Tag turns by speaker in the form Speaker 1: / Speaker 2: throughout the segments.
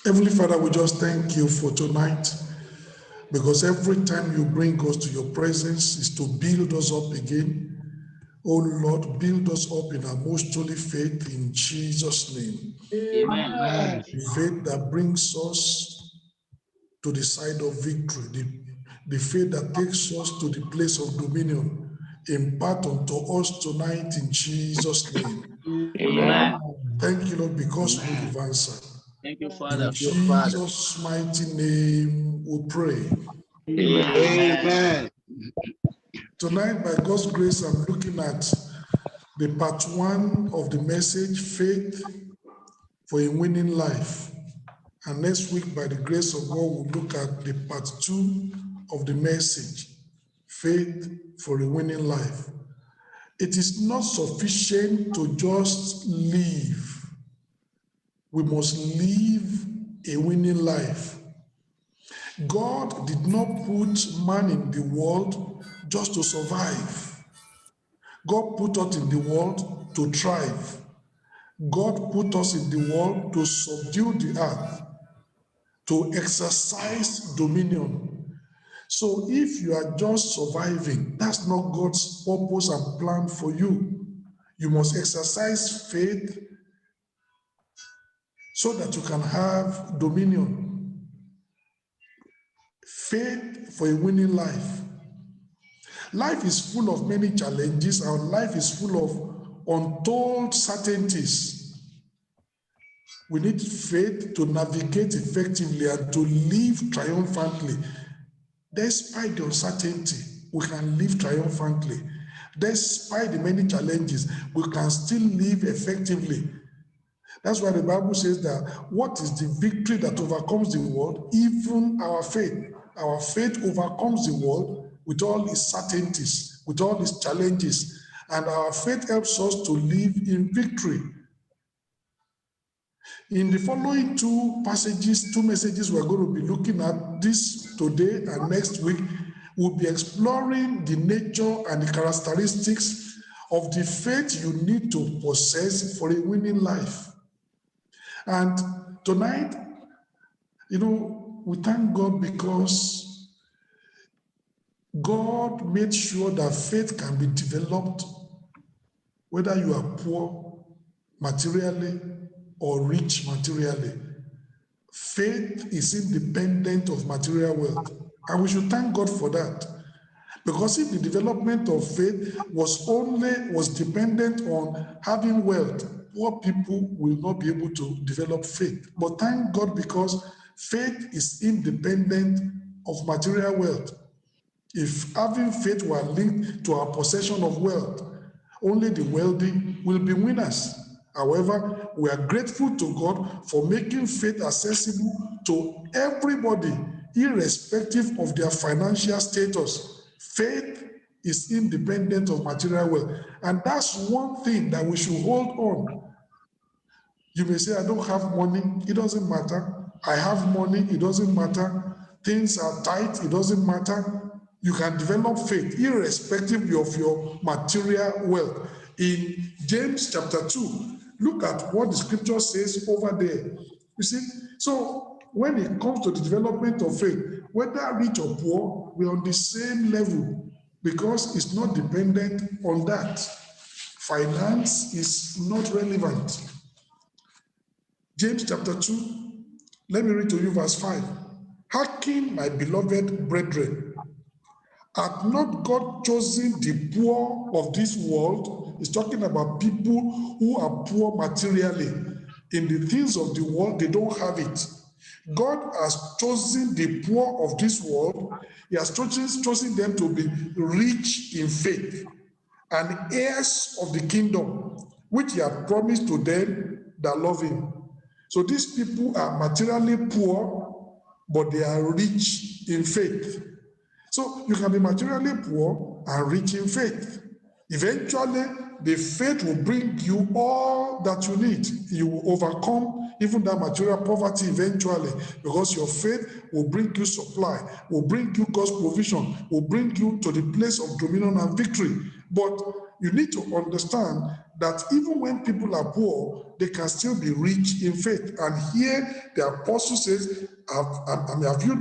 Speaker 1: Heavenly Father, we just thank you for tonight, because every time you bring us to your presence is to build us up again. Oh Lord, build us up in our most holy faith in Jesus' name.
Speaker 2: Amen.
Speaker 1: The faith that brings us to the side of victory, the faith that takes us to the place of dominion. Impart unto us tonight in Jesus' name.
Speaker 2: Amen.
Speaker 1: Thank you, Lord, because we've answered.
Speaker 2: Thank you, Father.
Speaker 1: In Jesus' mighty name we pray.
Speaker 2: Amen.
Speaker 1: Tonight, by God's grace, I'm looking at the part 1 of the message, Faith for a Winning Life. And next week, by the grace of God, we'll look at the part 2 of the message, Faith for a Winning Life. It is not sufficient to just live. We must live a winning life. God did not put man in the world just to survive. God put us in the world to thrive. God put us in the world to subdue the earth, to exercise dominion. So if you are just surviving, that's not God's purpose and plan for you. You must exercise faith so that you can have dominion. Faith for a winning life. Life is full of many challenges, and life is full of untold certainties. We need faith to navigate effectively and to live triumphantly. Despite the uncertainty, we can live triumphantly. Despite the many challenges, we can still live effectively. That's why the Bible says that what is the victory that overcomes the world? Even our faith. Our faith overcomes the world with all its certainties, with all its challenges. And our faith helps us to live in victory. In the following two messages we're going to be looking at this today and next week, we'll be exploring the nature and the characteristics of the faith you need to possess for a winning life. And tonight, we thank God because God made sure that faith can be developed, whether you are poor materially or rich materially. Faith is independent of material wealth. And we should thank God for that. Because if the development of faith was dependent on having wealth, poor people will not be able to develop faith. But thank God, because faith is independent of material wealth. If having faith were linked to our possession of wealth, only the wealthy will be winners. However, we are grateful to God for making faith accessible to everybody, irrespective of their financial status. Faith is independent of material wealth. And that's one thing that we should hold on. You may say, I don't have money. It doesn't matter. I have money. It doesn't matter. Things are tight. It doesn't matter. You can develop faith irrespective of your material wealth. In James chapter 2, look at what the scripture says over there. You see, so when it comes to the development of faith, whether rich or poor, we're on the same level, because it's not dependent on that. Finance is not relevant. James chapter 2, let me read to you verse 5. Hearken, my beloved brethren, hath not God chosen the poor of this world? He's talking about people who are poor materially. In the things of the world, they don't have it. God has chosen the poor of this world. He has chosen them to be rich in faith and heirs of the kingdom, which he had promised to them that love him. So these people are materially poor, but they are rich in faith. So you can be materially poor and rich in faith. Eventually, the faith will bring you all that you need. You will overcome even that material poverty eventually, because your faith will bring you supply, will bring you God's provision, will bring you to the place of dominion and victory. But you need to understand that even when people are poor, they can still be rich in faith. And here the apostle says, do you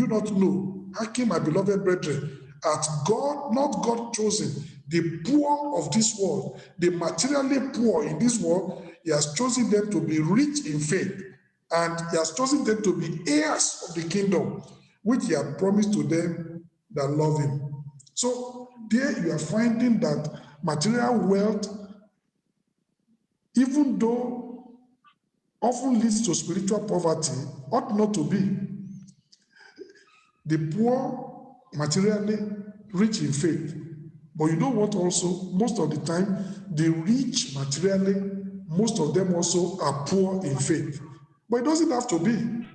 Speaker 1: not know, hearken my beloved brethren, at God, not God chosen, the poor of this world, the materially poor in this world, he has chosen them to be rich in faith, and he has chosen them to be heirs of the kingdom, which he had promised to them that love him. So there you are finding that material wealth, even though often leads to spiritual poverty, ought not to be. The poor materially, rich in faith. But you know what also, most of the time, the rich materially, most of them also are poor in faith. But it doesn't have to be.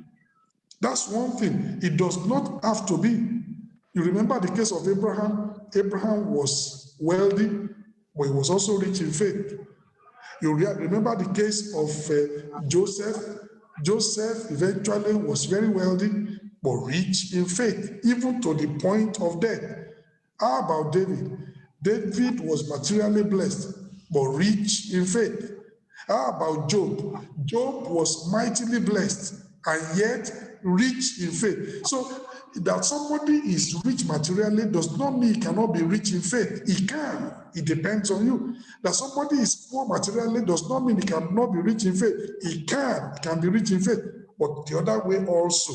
Speaker 1: That's one thing. It does not have to be. You remember the case of Abraham. Abraham was wealthy, but he was also rich in faith. You remember the case of Joseph. Joseph eventually was very wealthy, but rich in faith, even to the point of death. How about David? David was materially blessed, but rich in faith. How about Job? Job was mightily blessed and yet rich in faith. So that somebody is rich materially does not mean he cannot be rich in faith. He can. It depends on you. That somebody is poor materially does not mean he cannot be rich in faith. He can be rich in faith. But the other way also,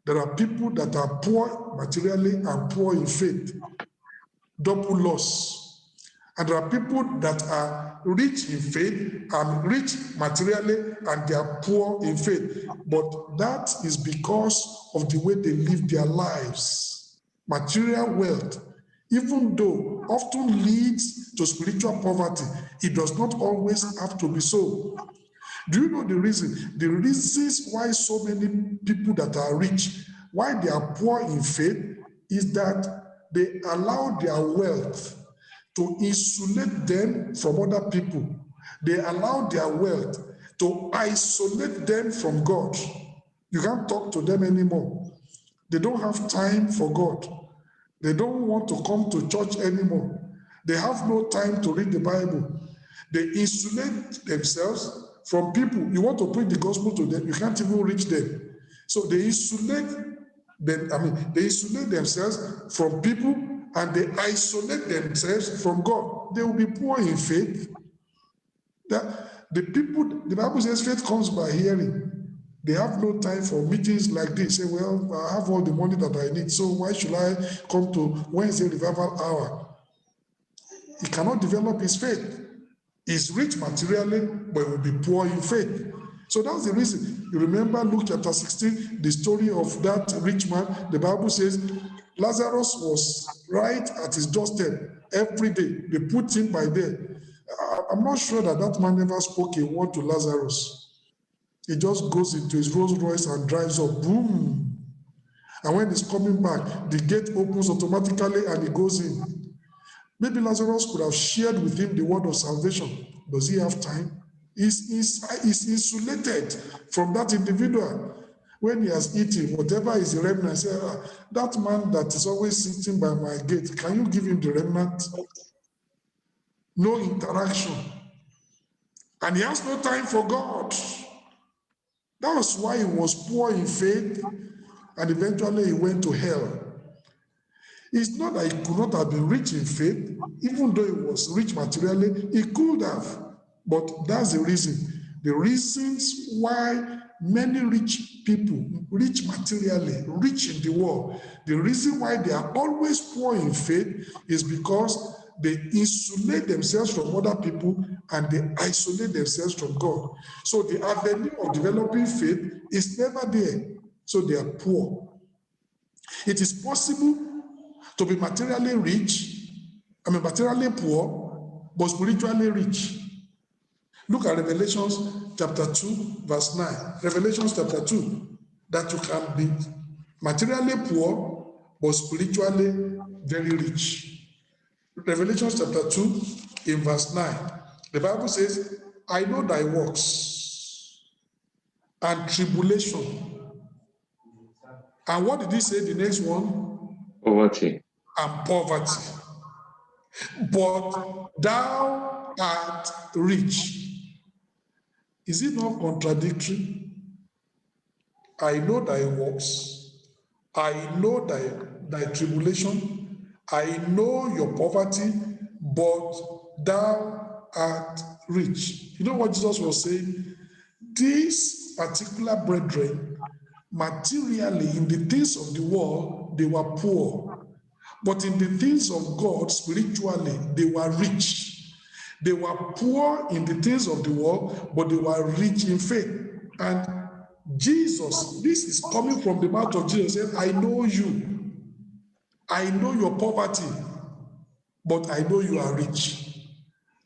Speaker 1: there are people that are poor materially and poor in faith. Double loss. And there are people that are rich in faith and rich materially and they are poor in faith. But that is because of the way they live their lives. Material wealth, even though often leads to spiritual poverty, it does not always have to be so. Do you know the reason? The reasons why so many people that are rich, why they are poor in faith, is that they allow their wealth to insulate them from other people. They allow their wealth to isolate them from God. You can't talk to them anymore. They don't have time for God. They don't want to come to church anymore. They have no time to read the Bible. They insulate themselves from people. You want to preach the gospel to them, you can't even reach them. So they insulate they isolate themselves from people and they isolate themselves from God. They will be poor in faith. That the people, the Bible says faith comes by hearing. They have no time for meetings like this. Say, well, I have all the money that I need, so why should I come to Wednesday revival hour? He cannot develop his faith. He's rich materially, but will be poor in faith. So that's the reason. You remember Luke chapter 16, the story of that rich man. The Bible says Lazarus was right at his doorstep every day. They put him by there. I'm not sure that man never spoke a word to Lazarus. He just goes into his Rolls Royce and drives up, boom. And when he's coming back, the gate opens automatically and he goes in. Maybe Lazarus could have shared with him the word of salvation. Does he have time? He's insulated from that individual. When he has eaten, whatever is the remnant, say, that man that is always sitting by my gate, can you give him the remnant? No interaction. And he has no time for God. That was why he was poor in faith, and eventually he went to hell. It's not that he could not have been rich in faith, even though he was rich materially, he could have. But that's the reason. The reasons why many rich people, rich materially, rich in the world, the reason why they are always poor in faith is because they insulate themselves from other people and they isolate themselves from God. So the avenue of developing faith is never there. So they are poor. It is possible to be materially rich, materially poor, but spiritually rich. Look at Revelations chapter 2, verse 9. Revelations chapter 2, that you can be materially poor, but spiritually very rich. Revelations chapter 2, in verse 9. The Bible says, I know thy works and tribulation. And what did he say, the next one?
Speaker 3: Poverty.
Speaker 1: And poverty. but thou art rich. Is it not contradictory? I know thy works. I know thy tribulation. I know your poverty, but thou art rich. You know what Jesus was saying? These particular brethren, materially, in the things of the world, they were poor. But in the things of God, spiritually, they were rich. They were poor in the things of the world, but they were rich in faith. And Jesus, this is coming from the mouth of Jesus, said, I know you. I know your poverty, but I know you are rich.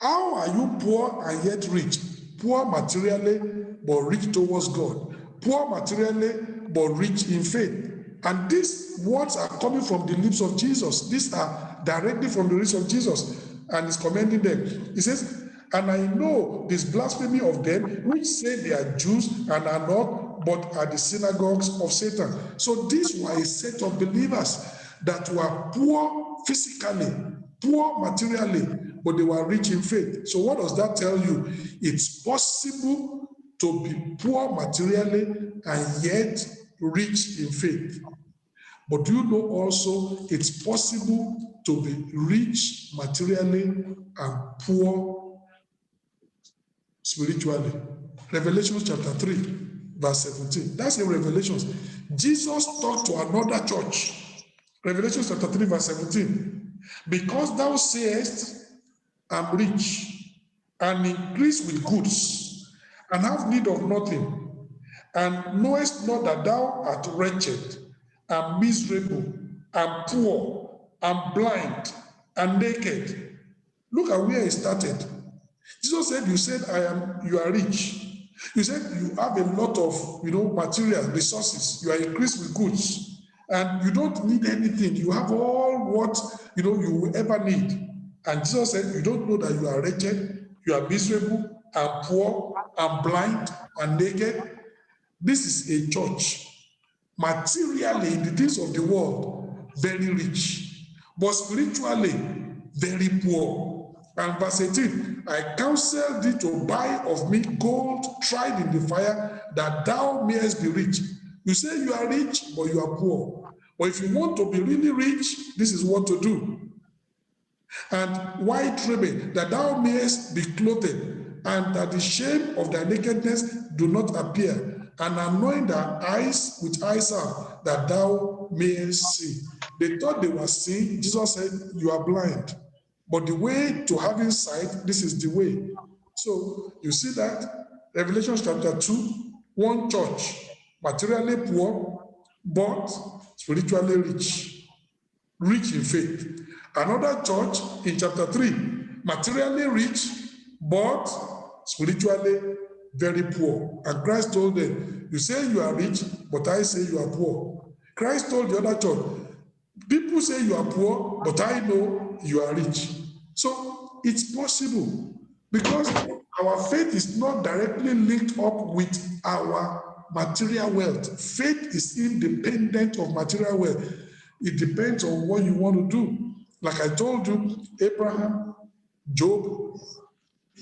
Speaker 1: How are you poor and yet rich? Poor materially, but rich towards God. Poor materially, but rich in faith. And these words are coming from the lips of Jesus. These are directly from the lips of Jesus. And he's commending them. He says, and I know this blasphemy of them which say they are Jews and are not, but are the synagogues of Satan. So these were a set of believers that were poor physically, poor materially, but they were rich in faith. So what does that tell you? It's possible to be poor materially and yet rich in faith. But do you know also it's possible to be rich materially and poor spiritually? Revelation chapter 3, verse 17. That's in Revelations. Jesus talked to another church. Revelation chapter 3, verse 17. Because thou sayest, I'm rich, and increase with goods, and have need of nothing, and knowest not that thou art wretched, and miserable, and poor, and blind, and naked. Look at where he started. Jesus said, you are rich. You said you have a lot of, material resources. You are increased with goods, and you don't need anything. You have all what, you will ever need. And Jesus said, you don't know that you are wretched, you are miserable, and poor, and blind, and naked. This is a church. Materially, in the things of the world, very rich, but spiritually, very poor. And verse 18, I counsel thee to buy of me gold tried in the fire, that thou mayest be rich. You say you are rich, but you are poor. But if you want to be really rich, this is what to do. And white raiment, that thou mayest be clothed, and that the shame of thy nakedness do not appear, and anoint thy eyes with eye salve, that thou mayest see. They thought they were seeing. Jesus said, you are blind. But the way to having sight, this is the way. So you see that Revelation chapter 2, one church, materially poor, but spiritually rich in faith. Another church in chapter 3, materially rich, but spiritually very poor. And Christ told them, you say you are rich, but I say you are poor. Christ told the other church, people say you are poor, but I know you are rich. So it's possible, because our faith is not directly linked up with our material wealth. Faith is independent of material wealth. It depends on what you want to do. Like I told you, Abraham, Job,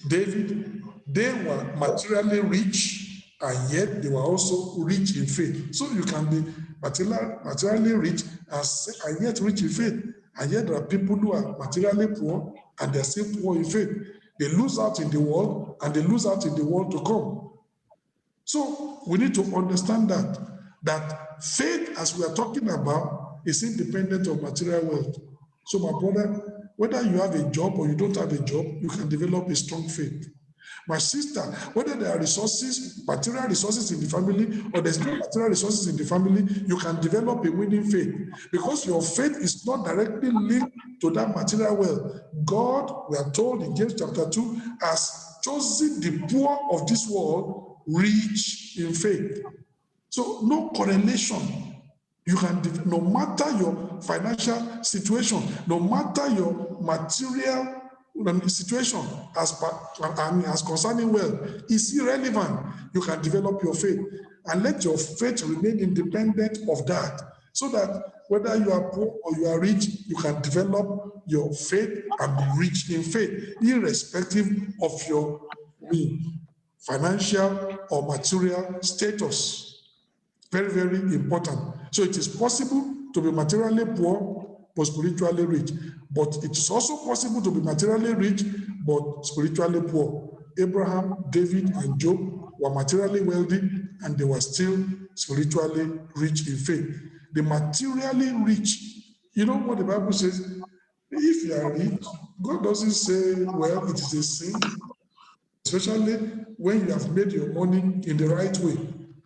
Speaker 1: David, they were materially rich, and yet they were also rich in faith. So you can be materially rich and yet rich in faith. And yet there are people who are materially poor and they're still poor in faith. They lose out in the world, and they lose out in the world to come. So we need to understand that faith, as we are talking about, is independent of material wealth. So my brother, whether you have a job or you don't have a job, you can develop a strong faith. My sister, whether there are resources, material resources in the family, or there's no material resources in the family, you can develop a winning faith, because your faith is not directly linked to that material wealth. God, we are told in James chapter 2, has chosen the poor of this world rich in faith. So no correlation. You can, no matter your financial situation, no matter your material situation as concerning wealth, is irrelevant. You can develop your faith, and let your faith remain independent of that. so that whether you are poor or you are rich, you can develop your faith and be rich in faith, irrespective of your financial or material status. Very, very important. So it is possible to be materially poor but spiritually rich. But it is also possible to be materially rich but spiritually poor. Abraham, David, and Job were materially wealthy and they were still spiritually rich in faith. The materially rich, you know what the Bible says? If you are rich, God doesn't say, well, it is a sin, especially when you have made your money in the right way.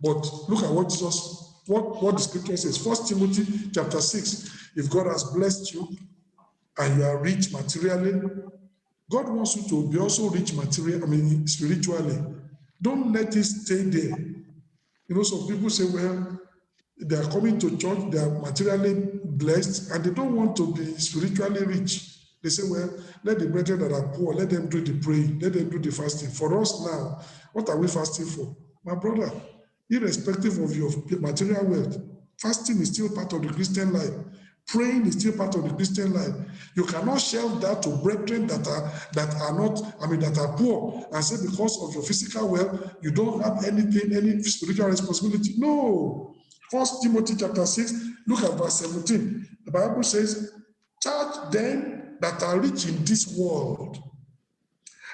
Speaker 1: But look at what Jesus, what the scripture says. 1 Timothy chapter 6. If God has blessed you and you are rich materially, God wants you to be also rich spiritually. Don't let it stay there. You know, some people say, well, they are coming to church, they are materially blessed, and they don't want to be spiritually rich. They say, well, let the brethren that are poor, let them do the praying, let them do the fasting. For us now, what are we fasting for? My brother, irrespective of your material wealth, fasting is still part of the Christian life. Praying is still part of the Christian life. You cannot shelve that to brethren that are poor, and say because of your physical wealth, you don't have anything, any spiritual responsibility. No. 1 Timothy chapter 6, look at verse 17. The Bible says, charge them that are rich in this world,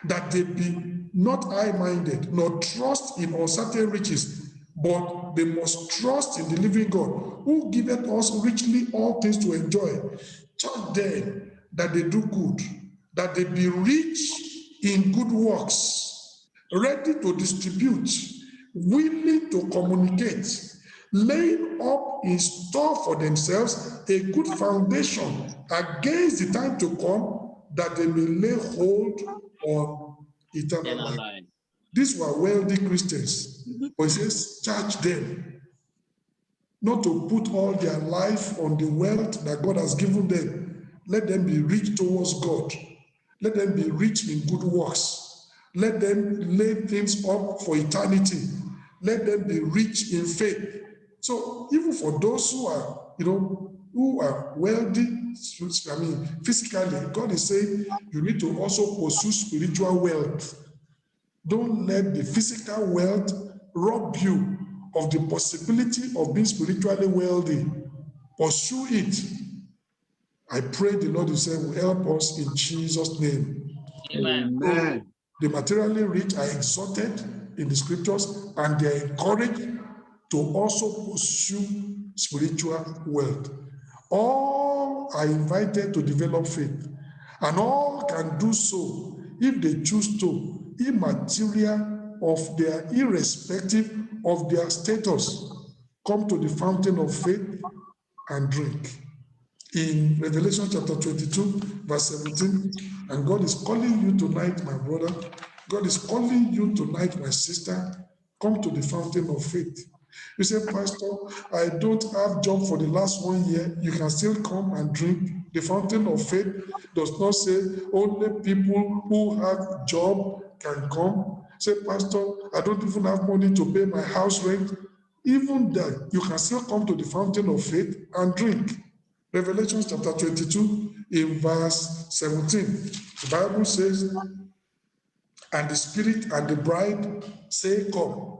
Speaker 1: that they be not high-minded, nor trust in uncertain riches, but they must trust in the living God, who giveth us richly all things to enjoy. Charge them that they do good, that they be rich in good works, ready to distribute, willing to communicate, laying up in store for themselves a good foundation against the time to come, that they may lay hold on eternal life. These were wealthy Christians. But he says, charge them not to put all their life on the wealth that God has given them. Let them be rich towards God. Let them be rich in good works. Let them lay things up for eternity. Let them be rich in faith. So even for those who are, who are wealthy, physically, God is saying you need to also pursue spiritual wealth. Don't let the physical wealth rob you of the possibility of being spiritually wealthy. Pursue it. I pray the Lord Himself will help us in Jesus' name.
Speaker 2: Amen.
Speaker 1: The materially rich are exhorted in the scriptures and they are encouraged to also pursue spiritual wealth. All are invited to develop faith, and all can do so if they choose to, irrespective of their status. Come to the fountain of faith and drink. In Revelation chapter 22, verse 17, and God is calling you tonight, my brother. God is calling you tonight, my sister. Come to the fountain of faith. You say, Pastor, I don't have job for the last 1 year. You can still come and drink. The fountain of faith does not say only people who have job can come. Say, Pastor, I don't even have money to pay my house rent. Even that, you can still come to the fountain of faith and drink. Revelation chapter 22 in verse 17. The Bible says, and the Spirit and the bride say, come.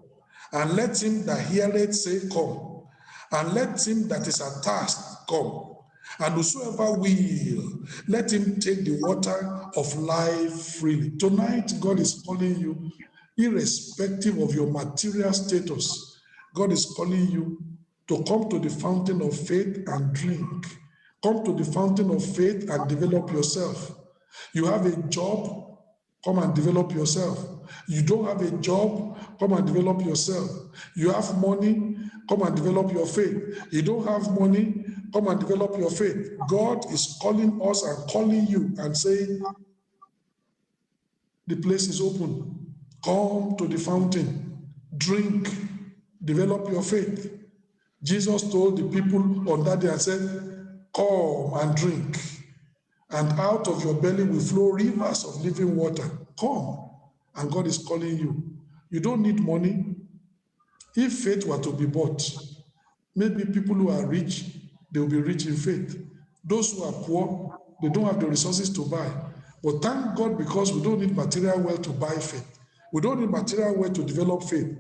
Speaker 1: And let him that heareth say, come. And let him that is athirst come. And whosoever will, let him take the water of life freely. Tonight, God is calling you, irrespective of your material status. God is calling you to come to the fountain of faith and drink. Come to the fountain of faith and develop yourself. You have a job, come and develop yourself. You don't have a job, come and develop yourself. You have money, come and develop your faith. You don't have money, come and develop your faith. God is calling us and calling you and saying, the place is open. Come to the fountain, drink, develop your faith. Jesus told the people on that day and said, come and drink, and out of your belly will flow rivers of living water. Come, and God is calling you. You don't need money. If faith were to be bought, maybe people who are rich, they will be rich in faith. Those who are poor, they don't have the resources to buy. But thank God, because we don't need material wealth to buy faith. We don't need material wealth to develop faith.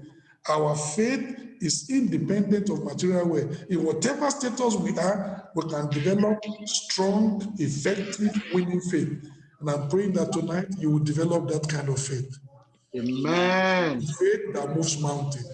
Speaker 1: Our faith is independent of material wealth. In whatever status we are, we can develop strong, effective, winning faith. And I'm praying that tonight you will develop that kind of faith.
Speaker 2: Amen.
Speaker 1: Faith that moves mountains.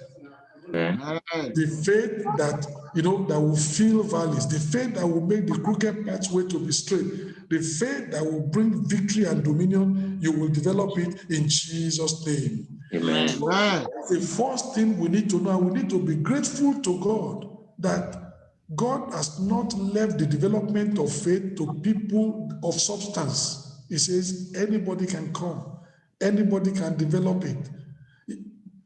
Speaker 2: Amen.
Speaker 1: The faith that, that will fill valleys. The faith that will make the crooked pathway to be straight. The faith that will bring victory and dominion. You will develop it in Jesus' name.
Speaker 2: Amen.
Speaker 1: The first thing we need to know, we need to be grateful to God that God has not left the development of faith to people of substance. He says anybody can come, anybody can develop it.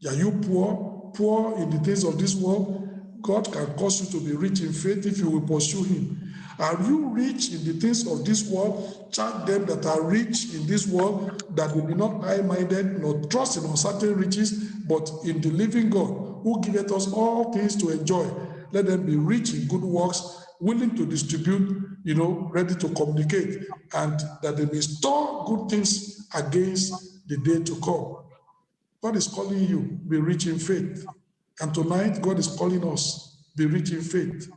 Speaker 1: Are you poor in the days of this world? God can cause you to be rich in faith if you will pursue him. Are you rich in the things of this world? Charge them that are rich in this world, that will be not high-minded, nor trust in uncertain riches, but in the living God, who giveth us all things to enjoy. Let them be rich in good works, willing to distribute, ready to communicate, and that they may store good things against the day to come. God is calling you, be rich in faith. And tonight, God is calling us, be rich in faith,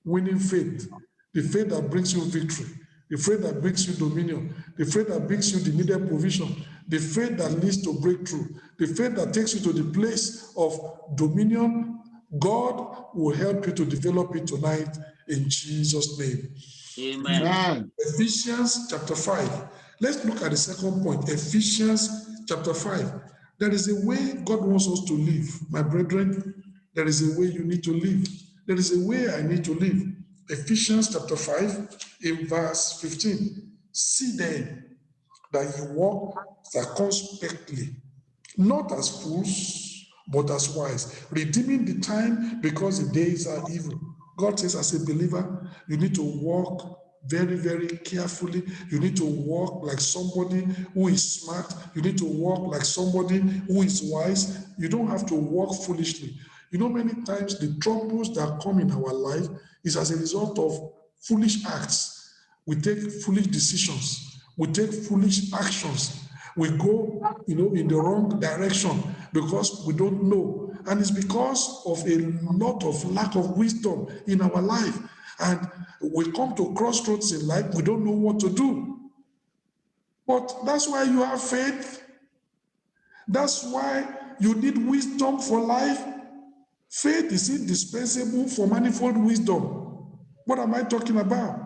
Speaker 1: winning faith, the faith that brings you victory, the faith that brings you dominion, the faith that brings you the needed provision, the faith that leads to breakthrough, the faith that takes you to the place of dominion. God will help you to develop it tonight in Jesus' name.
Speaker 2: Amen.
Speaker 1: Ephesians chapter 5. Let's look at the second point. Ephesians chapter 5. There is a way God wants us to live. My brethren, there is a way you need to live. There is a way I need to live. Ephesians chapter 5 in verse 15. See then that you walk circumspectly, not as fools, but as wise, redeeming the time because the days are evil. God says, as a believer, you need to walk very, very carefully. You need to walk like somebody who is smart. You need to walk like somebody who is wise. You don't have to walk foolishly. Many times the troubles that come in our life is as a result of foolish acts. We take foolish decisions. We take foolish actions. We go, in the wrong direction because we don't know. And it's because of a lot of lack of wisdom in our life. And we come to crossroads in life, we don't know what to do. But that's why you have faith. That's why you need wisdom for life. Faith is indispensable for manifold wisdom. What am I talking about?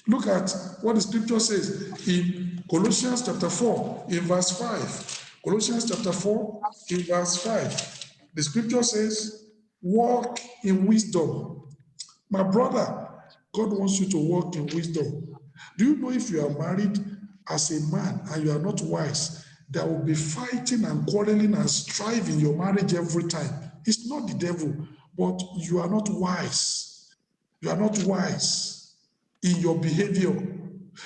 Speaker 1: Look at what the scripture says in Colossians chapter 4, in verse 5. Colossians chapter 4, in verse 5. The scripture says, walk in wisdom. My brother, God wants you to walk in wisdom. Do you know if you are married as a man and you are not wise, there will be fighting and quarreling and strife in your marriage every time. It's not the devil, but you are not wise. You are not wise in your behavior.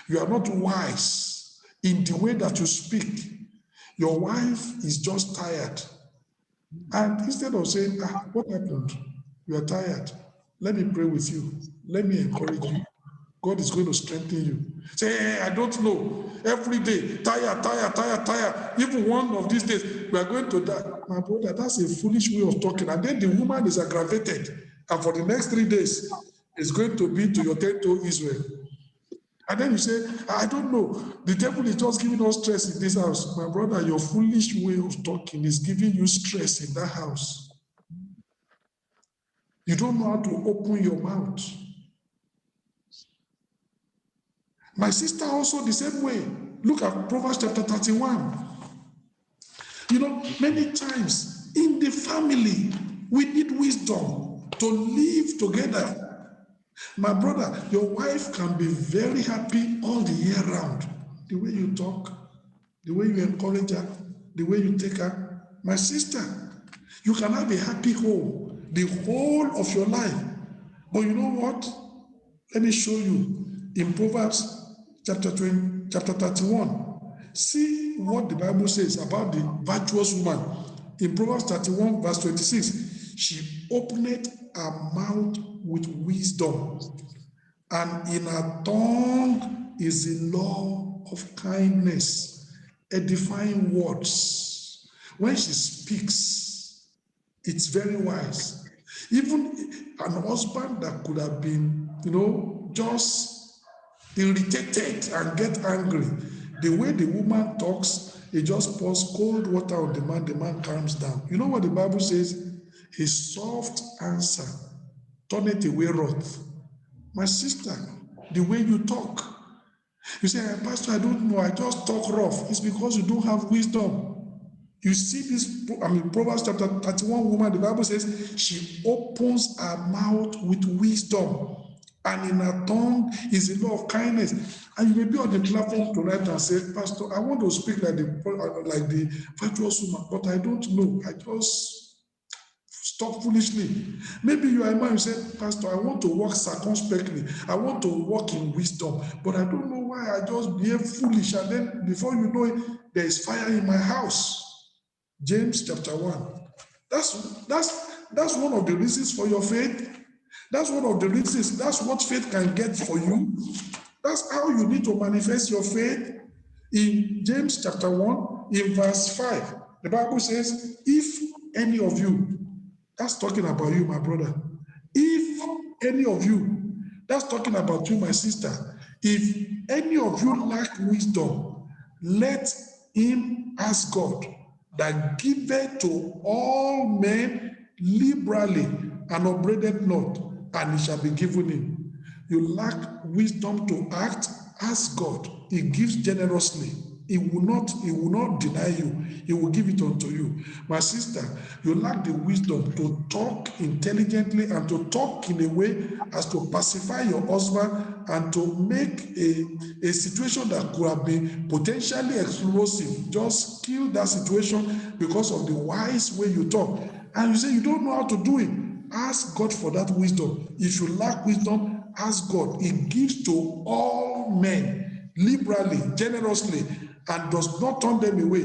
Speaker 1: You are not wise in the way that you speak. Your wife is just tired. And instead of saying, what happened? You are tired. Let me pray with you. Let me encourage you. God is going to strengthen you. Say, hey, I don't know. Every day, tired. Even one of these days, we are going to die. My brother, that's a foolish way of talking. And then the woman is aggravated. And for the next 3 days, it's going to be to your territory, Israel. And then you say, I don't know. The devil is just giving us stress in this house. My brother, your foolish way of talking is giving you stress in that house. You don't know how to open your mouth. My sister also the same way. Look at Proverbs chapter 31. Many times in the family, we need wisdom to live together. My brother, your wife can be very happy all the year round. The way you talk, the way you encourage her, the way you take her. My sister, you can have a happy home the whole of your life. But you know what? Let me show you in Proverbs chapter 31. See what the Bible says about the virtuous woman. In Proverbs 31, verse 26, she opened her mouth with wisdom. And in her tongue is a law of kindness, edifying words. When she speaks, it's very wise. Even an husband that could have been, just irritated and get angry, the way the woman talks, he just pours cold water on the man calms down. You know what the Bible says? His soft answer turneth away wrath. My sister, the way you talk, you say, Pastor, I don't know, I just talk rough. It's because you don't have wisdom. You see this, Proverbs chapter 31 woman, the Bible says, she opens her mouth with wisdom, and in her tongue is a law of kindness. And you may be on the platform tonight and say, Pastor, I want to speak like the virtuous woman, but I don't know. I just stop foolishly. Maybe you are a man, you say, Pastor, I want to walk circumspectly. I want to walk in wisdom, but I don't know why I just behave foolish. And then before you know it, there is fire in my house. James chapter 1. That's one of the reasons for your faith. That's one of the reasons. That's what faith can get for you. That's how you need to manifest your faith. In James chapter 1, in verse 5, the Bible says, if any of you, that's talking about you, my brother. If any of you, that's talking about you, my sister. If any of you lack wisdom, let him ask God that giveth to all men liberally and upbraideth not, and it shall be given him. You lack wisdom to act, ask God. He gives generously. He will not deny you. He will give it unto you. My sister, you lack the wisdom to talk intelligently and to talk in a way as to pacify your husband and to make a situation that could have been potentially explosive. Just kill that situation because of the wise way you talk. And you say you don't know how to do it. Ask God for that wisdom. If you lack wisdom, ask God. He gives to all men liberally, generously, and does not turn them away,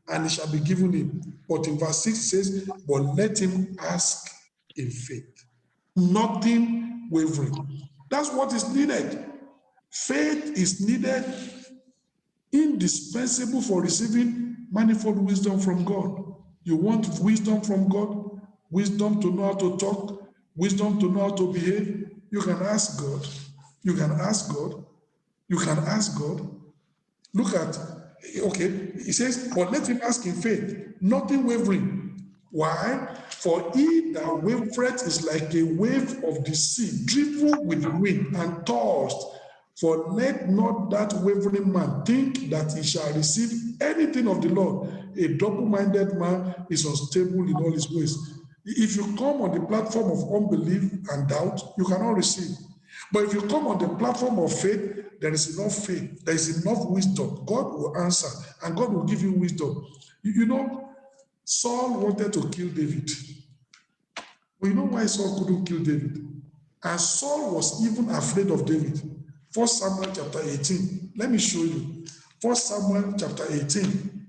Speaker 1: and it shall be given him. But in verse 6 it says, but let him ask in faith, nothing wavering. That's what is needed. Faith is needed, indispensable for receiving manifold wisdom from God. You want wisdom from God, wisdom to know how to talk, wisdom to know how to behave. You can ask God. You can ask God. You can ask God. Look at, okay, it says, but let him ask in faith, nothing wavering. Why? For he that wavereth is like a wave of the sea, driven with wind and tossed. For let not that wavering man think that he shall receive anything of the Lord. A double-minded man is unstable in all his ways. If you come on the platform of unbelief and doubt, you cannot receive. But if you come on the platform of faith, there is enough faith, there is enough wisdom. God will answer, and God will give you wisdom. You know, Saul wanted to kill David. But you know why Saul couldn't kill David? And Saul was even afraid of David. 1 Samuel chapter 18. Let me show you. 1 Samuel chapter 18.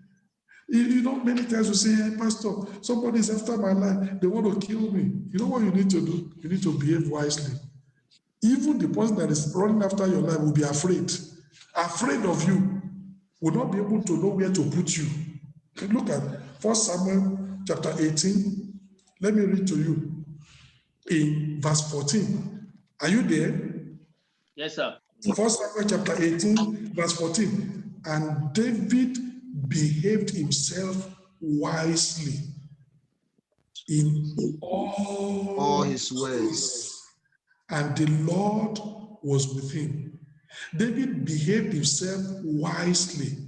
Speaker 1: You know, many times we say, hey, Pastor, somebody is after my life. They want to kill me. You know what you need to do? You need to behave wisely. Even the person that is running after your life will be afraid of you, will not be able to know where to put you. Look at 1 Samuel chapter 18. Let me read to you in verse 14. Are you there?
Speaker 3: Yes, sir.
Speaker 1: 1 Samuel chapter 18, verse 14. And David behaved himself wisely in all
Speaker 2: his ways.
Speaker 1: And the Lord was with him. David behaved himself wisely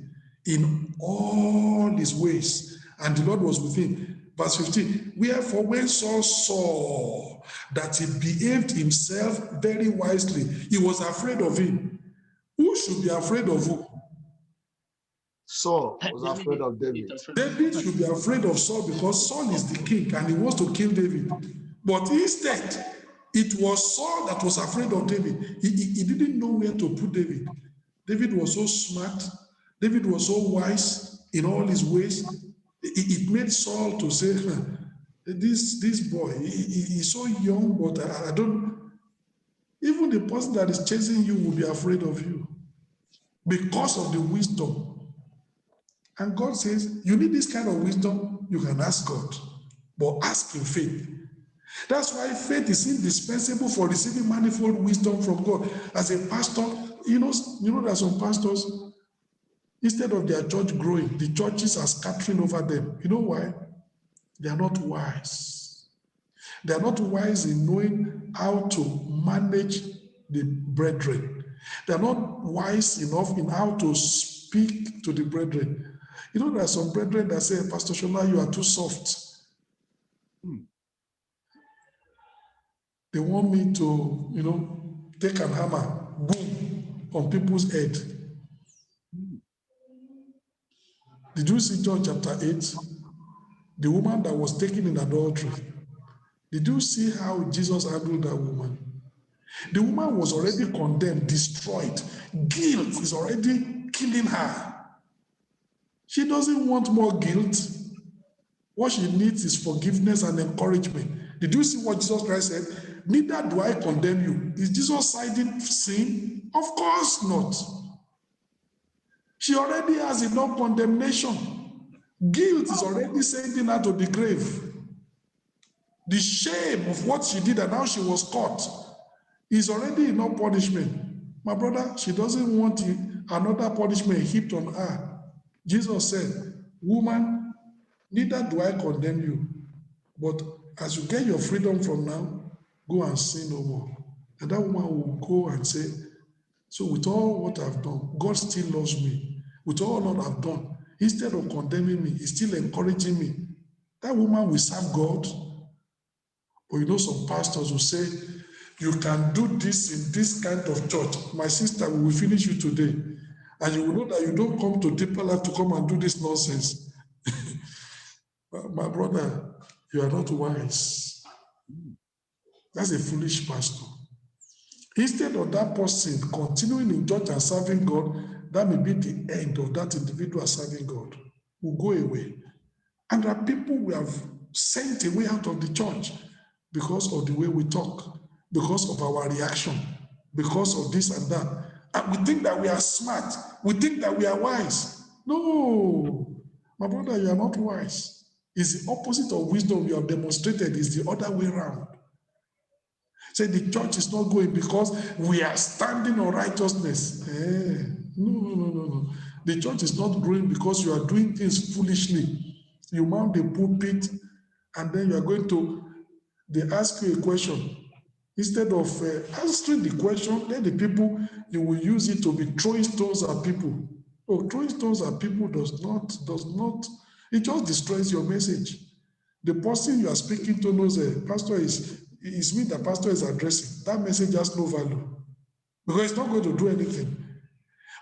Speaker 1: in all his ways, and the Lord was with him. Verse 15, wherefore when Saul saw that he behaved himself very wisely, he was afraid of him. Who should be afraid of who?
Speaker 2: Saul was afraid of David.
Speaker 1: David should be afraid of Saul because Saul is the king and he wants to kill David. But instead, it was Saul that was afraid of David. He didn't know where to put David. David was so smart. David was so wise in all his ways. It made Saul to say, this boy, he's so young, but I don't. Even the person that is chasing you will be afraid of you because of the wisdom. And God says, you need this kind of wisdom, you can ask God, but ask in faith. That's why faith is indispensable for receiving manifold wisdom from God. As a pastor, you know there are some pastors, instead of their church growing, the churches are scattering over them. You know why? They are not wise. They are not wise in knowing how to manage the brethren. They are not wise enough in how to speak to the brethren. You know, there are some brethren that say, Pastor Shola, you are too soft. They want me to, take an hammer, boom, on people's head. Did you see John chapter 8? The woman that was taken in adultery. Did you see how Jesus handled that woman? The woman was already condemned, destroyed. Guilt is already killing her. She doesn't want more guilt. What she needs is forgiveness and encouragement. Did you see what Jesus Christ said? Neither do I condemn you. Is Jesus siding sin? Of course not. She already has enough condemnation. Guilt is already sending her to the grave. The shame of what she did and how she was caught is already enough punishment. My brother, she doesn't want another punishment heaped on her. Jesus said, woman, neither do I condemn you, but as you get your freedom from now, go and sin no more. And that woman will go and say, so with all what I've done, God still loves me. With all that I've done, instead of condemning me, he's still encouraging me. That woman will serve God. But you know, some pastors will say, you can do this in this kind of church. My sister, we will finish you today. And you will know that you don't come to Deeper Life to come and do this nonsense. My brother, you are not wise. That's a foolish pastor. Instead of that person continuing in church and serving God, that may be the end of that individual serving God. Will go away. And there are people we have sent away out of the church because of the way we talk, because of our reaction, because of this and that. And we think that we are smart. We think that we are wise. No, my brother, you are not wise. It's the opposite of wisdom you have demonstrated. It's the other way around. Say the church is not going because we are standing on righteousness. No. The church is not growing because you are doing things foolishly. You mount the pulpit and then you are going to, they ask you a question. Instead of answering the question, then the people, you will use it to be throwing stones at people. Oh, throwing stones at people does not, it just destroys your message. The person you are speaking to knows pastor is me the pastor is addressing. That message has no value because it's not going to do anything.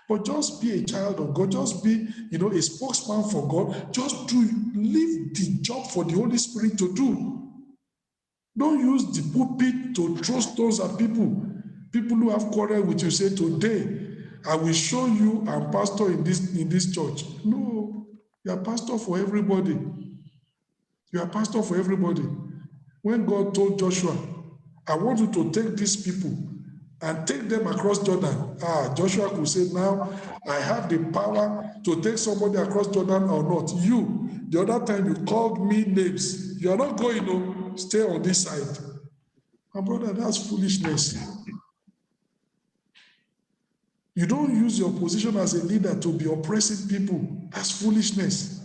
Speaker 1: But just be a child of God, just be, a spokesman for God. Just leave the job for the Holy Spirit to do. Don't use the pulpit to throw stones at people. People who have quarrel with you say, today, I will show you I'm pastor in this church. No, you are pastor for everybody. You are pastor for everybody. When God told Joshua, I want you to take these people and take them across Jordan. Joshua could say, now I have the power to take somebody across Jordan or not. You, the other time you called me names. You are not going to stay on this side. My brother, that's foolishness. You don't use your position as a leader to be oppressing people. That's foolishness.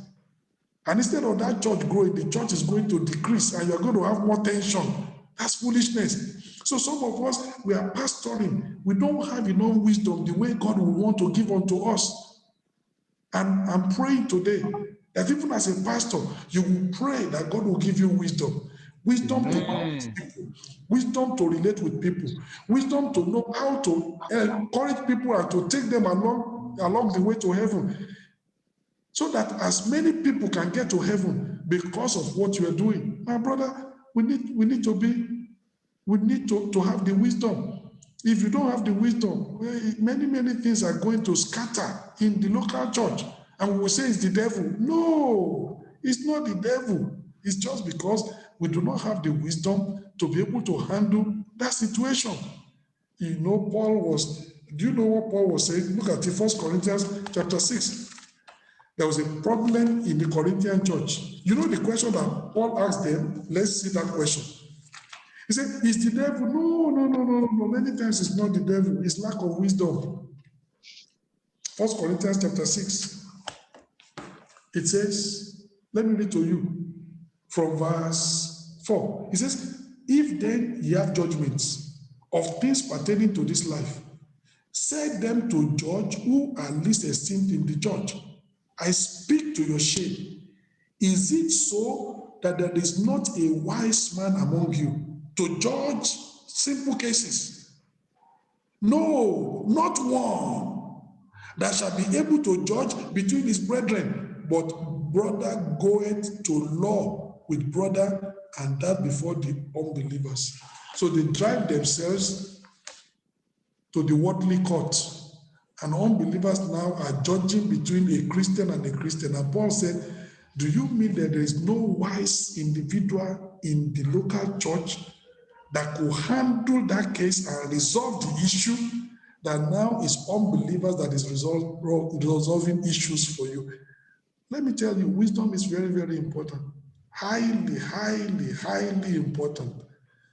Speaker 1: And instead of that church growing, the church is going to decrease and you're going to have more tension. That's foolishness. So some of us, we are pastoring. We don't have enough wisdom the way God will want to give unto us. And I'm praying today that even as a pastor, you will pray that God will give you wisdom. Wisdom to manage people. Wisdom to relate with people. Wisdom to know how to encourage people and to take them along the way to heaven. So that as many people can get to heaven because of what you are doing. My brother, we need to have the wisdom. If you don't have the wisdom, many things are going to scatter in the local church. And we will say it's the devil. No, it's not the devil. It's just because we do not have the wisdom to be able to handle that situation. Do you know what Paul was saying? Look at it, 1 Corinthians chapter 6. There was a problem in the Corinthian church. You know the question that Paul asked them? Let's see that question. He said, is the devil? No. Many times it's not the devil. It's lack of wisdom. 1 Corinthians chapter 6. It says, let me read to you from verse 4. It says, if then ye have judgments of things pertaining to this life, set them to judge who are least esteemed in the church. I speak to your shame. Is it so that there is not a wise man among you to judge simple cases? No, not one that shall be able to judge between his brethren, but brother goeth to law with brother, and that before the unbelievers. So they drive themselves to the worldly court, and unbelievers now are judging between a Christian and a Christian. And Paul said, do you mean that there is no wise individual in the local church that could handle that case and resolve the issue, that now is unbelievers that is resolving issues for you? Let me tell you, wisdom is very, very important. Highly, highly, highly important.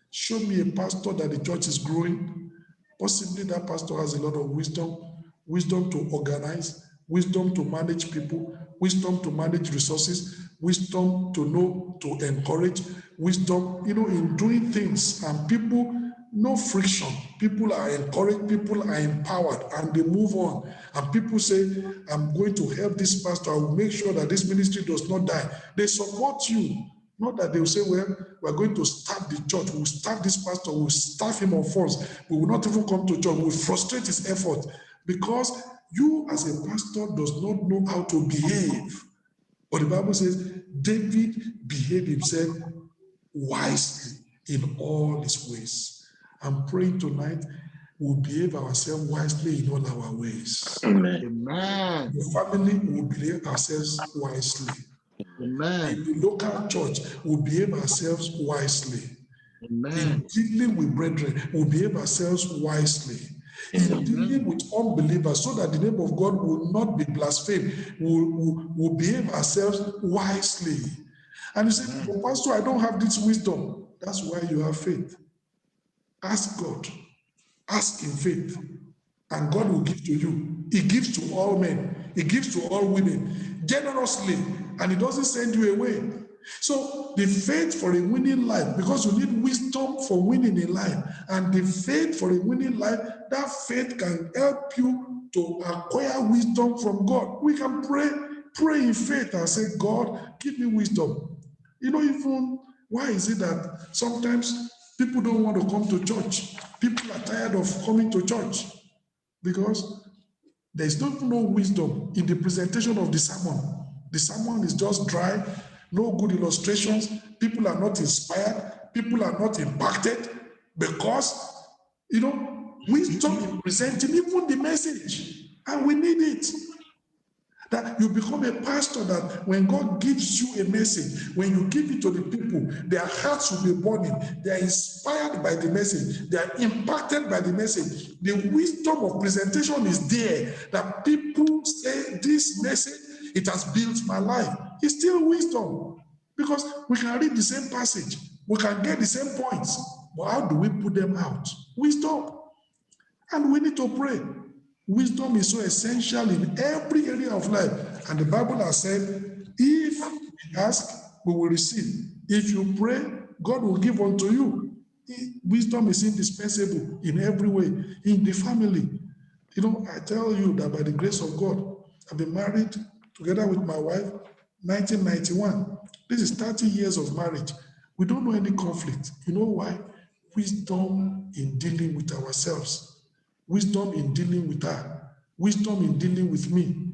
Speaker 1: Show me a pastor that the church is growing. Possibly that pastor has a lot of wisdom to organize, wisdom to manage people, wisdom to manage resources, wisdom to know, to encourage, wisdom, in doing things, and people, no friction. People are encouraged, people are empowered, and they move on. And people say, I'm going to help this pastor, I will make sure that this ministry does not die. They support you. Not that they will say, well, we're going to start the church, we'll start this pastor, we'll staff him on funds, we will not even come to church, we'll frustrate his effort. Because you as a pastor does not know how to behave. But the Bible says, David behaved himself wisely in all his ways. I'm praying tonight we'll behave ourselves wisely in all our ways.
Speaker 2: Amen.
Speaker 1: The family will behave ourselves wisely.
Speaker 2: Amen.
Speaker 1: In the local church, we'll behave ourselves wisely.
Speaker 2: Amen.
Speaker 1: In dealing with brethren, we'll behave ourselves wisely. In dealing with unbelievers, so that the name of God will not be blasphemed, we'll behave ourselves wisely. And you say, but Pastor, I don't have this wisdom. That's why you have faith. Ask God. Ask in faith. And God will give to you. He gives to all men. He gives to all women generously. And he doesn't send you away. So the faith for a winning life, because you need wisdom for winning in life, and the faith for a winning life, that faith can help you to acquire wisdom from God. We can pray in faith and say, God, give me wisdom. Even why is it that sometimes people don't want to come to church? People are tired of coming to church because there's no wisdom in the presentation of the sermon. The sermon is just dry, no good illustrations. People are not inspired. People are not impacted because, wisdom in presenting even the message. And we need it. That you become a pastor, that when God gives you a message, when you give it to the people, their hearts will be burning. They are inspired by the message. They are impacted by the message. The wisdom of presentation is there, that people say, this message, it has built my life. It's still wisdom, because we can read the same passage. We can get the same points. But how do we put them out? Wisdom. And we need to pray. Wisdom is so essential in every area of life. And the Bible has said, if we ask, we will receive. If you pray, God will give unto you. Wisdom is indispensable in every way. In the family, I tell you that by the grace of God, I've been married together with my wife, 1991. This is 30 years of marriage. We don't know any conflict. You know why? Wisdom in dealing with ourselves. Wisdom in dealing with her. Wisdom in dealing with me.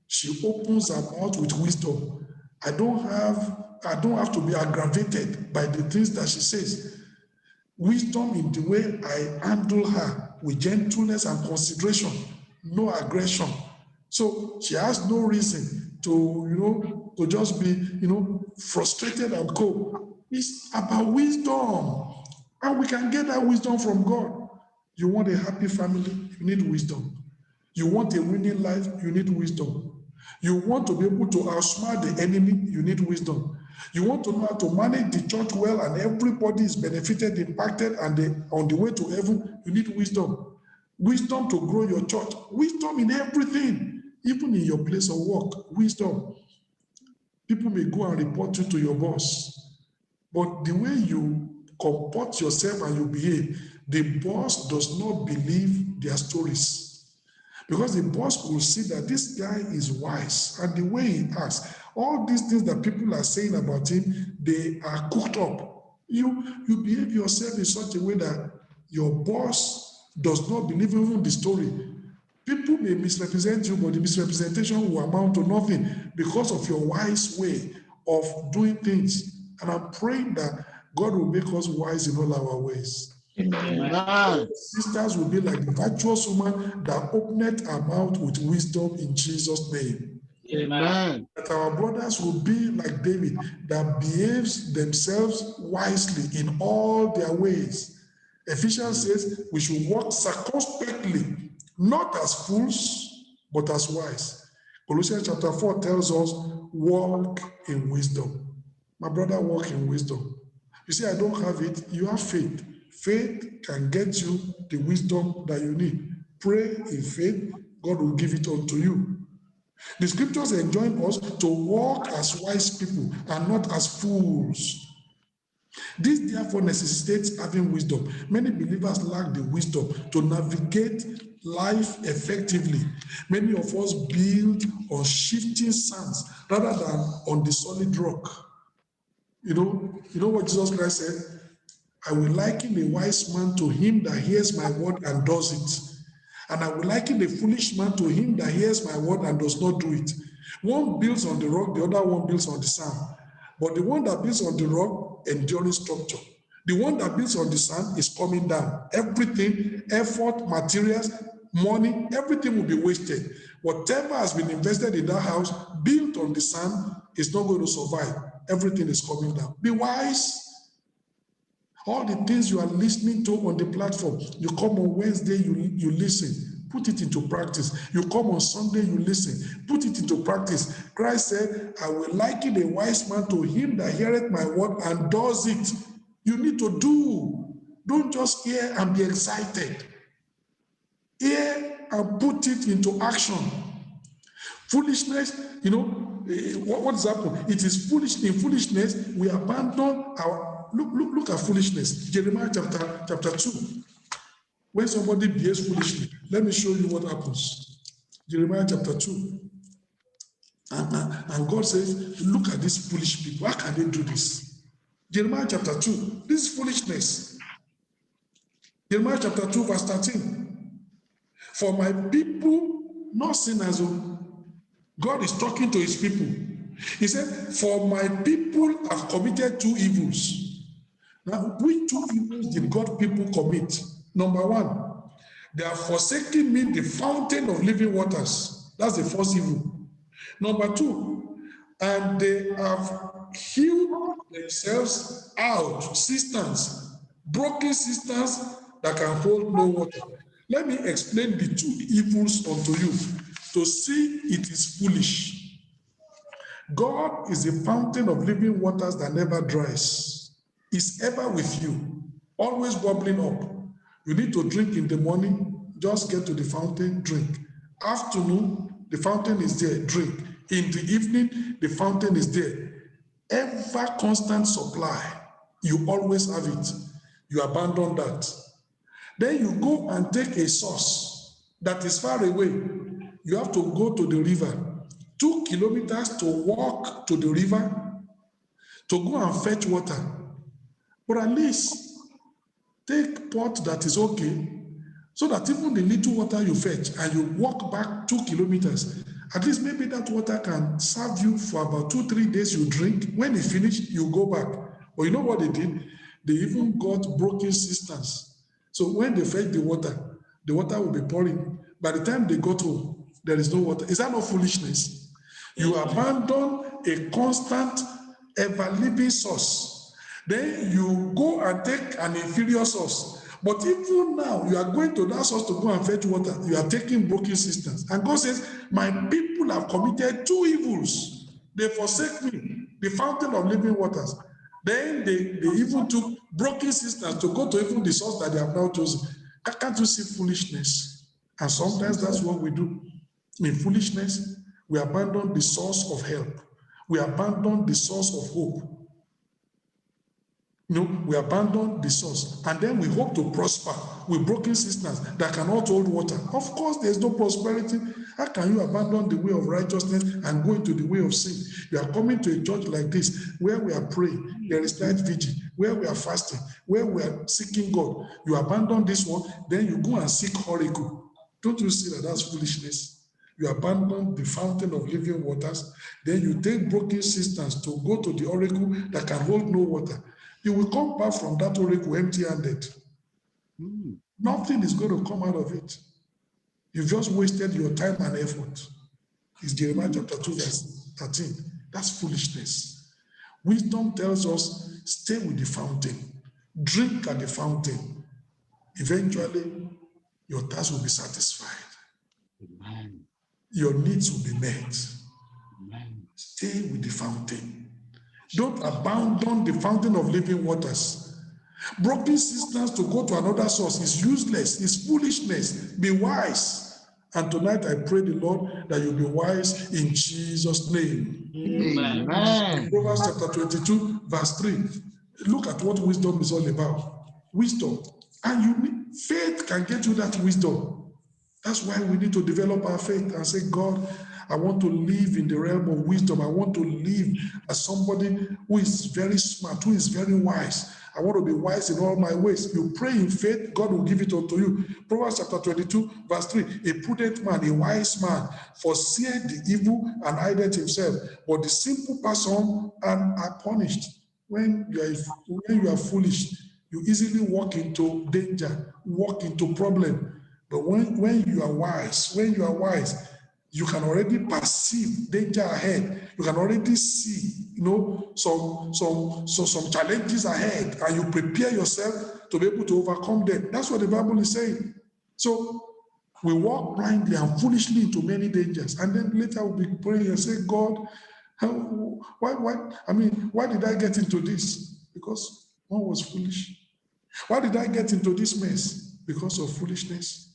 Speaker 1: She opens her mouth with wisdom. I don't have to be aggravated by the things that she says. Wisdom in the way I handle her with gentleness and consideration, no aggression. So she has no reason to just be, frustrated and cold. It's about wisdom. And we can get that wisdom from God. You want a happy family? You need wisdom. You want a winning life? You need wisdom. You want to be able to outsmart the enemy? You need wisdom. You want to know how to manage the church well and everybody is benefited, impacted, and on the way to heaven? You need wisdom. Wisdom to grow your church. Wisdom in everything, even in your place of work. Wisdom. People may go and report you to your boss, but the way you comport yourself and you behave, the boss does not believe their stories. Because the boss will see that this guy is wise, and the way he acts, all these things that people are saying about him, they are cooked up. You behave yourself in such a way that your boss does not believe even the story. People may misrepresent you, but the misrepresentation will amount to nothing because of your wise way of doing things. And I'm praying that God will make us wise in all our ways.
Speaker 2: Amen.
Speaker 1: Sisters will be like the virtuous woman that opened her mouth with wisdom in Jesus' name.
Speaker 2: Amen.
Speaker 1: That our brothers will be like David, that behaves themselves wisely in all their ways. Ephesians says we should walk circumspectly, not as fools, but as wise. Colossians chapter 4 tells us, walk in wisdom. My brother, walk in wisdom. You see, I don't have it. You have faith. Faith can get you the wisdom that you need. Pray in faith, God will give it unto you. The scriptures enjoin us to walk as wise people and not as fools. This therefore necessitates having wisdom. Many believers lack the wisdom to navigate life effectively. Many of us build on shifting sands rather than on the solid rock. You know what Jesus Christ said? I will liken a wise man to him that hears my word and does it. And I will liken a foolish man to him that hears my word and does not do it. One builds on the rock, the other one builds on the sand. But the one that builds on the rock, enduring structure. The one that builds on the sand is coming down. Everything, effort, materials, money, everything will be wasted. Whatever has been invested in that house, built on the sand, is not going to survive. Everything is coming down. Be wise. All the things you are listening to on the platform, you come on Wednesday, you listen, put it into practice. You come on Sunday, you listen, put it into practice. Christ said, I will liken a wise man to him that heareth my word and does it. You need to do. Don't just hear and be excited. Hear and put it into action. Foolishness, what is happening? It is foolish. In foolishness, we abandon our. Look at foolishness. Jeremiah chapter 2. When somebody behaves foolishly, let me show you what happens. Jeremiah chapter 2. And God says, look at these foolish people. How can they do this? Jeremiah chapter 2. This is foolishness. Jeremiah chapter 2, verse 13. For my people, not sinners. God is talking to his people. He said, for my people have committed two evils. Now, which two evils did God's people commit? Number one, they have forsaken me, the fountain of living waters. That's the first evil. Number two, and they have hewn themselves out cisterns, broken cisterns that can hold no water. Let me explain the two evils unto you to see it is foolish. God is a fountain of living waters that never dries. Is ever with you, always bubbling up. You need to drink in the morning, just get to the fountain, drink. Afternoon, the fountain is there, drink. In the evening, the fountain is there. Ever constant supply, you always have it. You abandon that. Then you go and take a source that is far away. You have to go to the river, 2 kilometers to walk to the river, to go and fetch water. But at least take pot that is okay, so that even the little water you fetch and you walk back 2 kilometers, at least maybe that water can serve you for about 2-3 days. You drink. When you finish, you go back. But you know what they did? They even got broken cisterns. So when they fetch the water will be pouring. By the time they got home, there is no water. Is that not foolishness? You abandon a constant, ever-living source. Then you go and take an inferior source. But even now, you are going to that source to go and fetch water. You are taking broken cisterns. And God says, my people have committed two evils. They forsake me, the fountain of living waters. Then they even took broken cisterns to go to even the source that they have now chosen. Can't you see foolishness? And sometimes that's what we do. In foolishness, we abandon the source of help. We abandon the source of hope. We abandon the source, and then we hope to prosper with broken cisterns that cannot hold water. Of course, there's no prosperity. How can you abandon the way of righteousness and go into the way of sin? You are coming to a church like this, where we are praying, there is night vigil, where we are fasting, where we are seeking God. You abandon this one, then you go and seek oracle. Don't you see that that's foolishness? You abandon the fountain of living waters, then you take broken cisterns to go to the oracle that can hold no water. You will come back from that oracle empty-handed. Nothing is going to come out of it. You've just wasted your time and effort. It's Jeremiah chapter 2, verse 13. That's foolishness. Wisdom tells us, stay with the fountain. Drink at the fountain. Eventually, your task will be satisfied.
Speaker 2: Amen.
Speaker 1: Your needs will be met.
Speaker 2: Amen.
Speaker 1: Stay with the fountain. Don't abandon the fountain of living waters. Broken cisterns to go to another source is useless, it's foolishness. Be wise. And tonight I pray the Lord that you'll be wise in Jesus' name.
Speaker 2: Amen.
Speaker 1: Proverbs chapter 22, verse 3. Look at what wisdom is all about. Wisdom. And faith can get you that wisdom. That's why we need to develop our faith and say, God, I want to live in the realm of wisdom. I want to live as somebody who is very smart, who is very wise. I want to be wise in all my ways. You pray in faith, God will give it unto you. Proverbs chapter 22, verse 3. A prudent man, a wise man, foreseeth the evil and hideth himself. But the simple pass on and are punished. When you are foolish, you easily walk into danger, walk into problem. But when you are wise, you can already perceive danger ahead. You can already see, some challenges ahead, and you prepare yourself to be able to overcome them. That's what the Bible is saying. So we walk blindly and foolishly into many dangers, and then later we'll be praying and say, God, why did I get into this? Because one was foolish. Why did I get into this mess? Because of foolishness.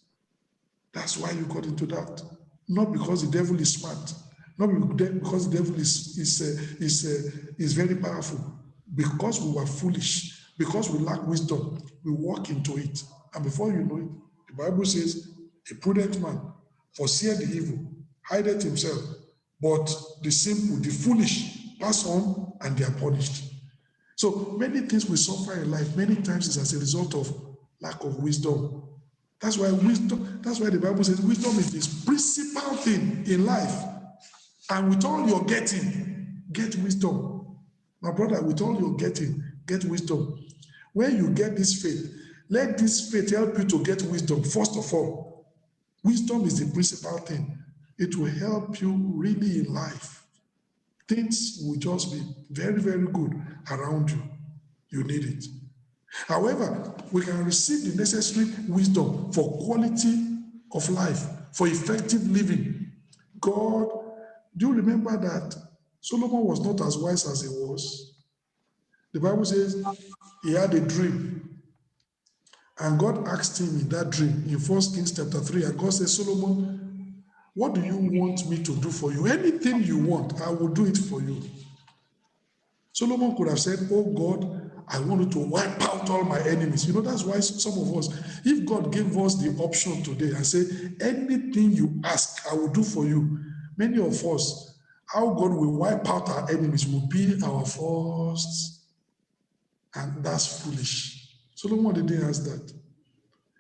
Speaker 1: That's why you got into that. Not because the devil is smart, not because the devil is very powerful. Because we were foolish, because we lack wisdom, we walk into it. And before you know it, the Bible says, a prudent man foreseeth the evil, hideth himself, but the simple, the foolish, pass on and they are punished. So many things we suffer in life, many times is as a result of lack of wisdom. That's why the Bible says wisdom is this principal thing in life. And with all you're getting, get wisdom. My brother, with all you're getting, get wisdom. When you get this faith, let this faith help you to get wisdom. First of all, wisdom is the principal thing. It will help you really in life. Things will just be very, very good around you. You need it. However, we can receive the necessary wisdom for quality of life, for effective living. God, do you remember that Solomon was not as wise as he was? The Bible says he had a dream, and God asked him in that dream in 1 Kings chapter 3, and God said, Solomon, what do you want me to do for you? Anything you want, I will do it for you. Solomon could have said, oh God, I want you to wipe out all my enemies. That's why some of us, if God gave us the option today and say, anything you ask, I will do for you. Many of us, how God will wipe out our enemies will be our first. And that's foolish. Solomon didn't ask that.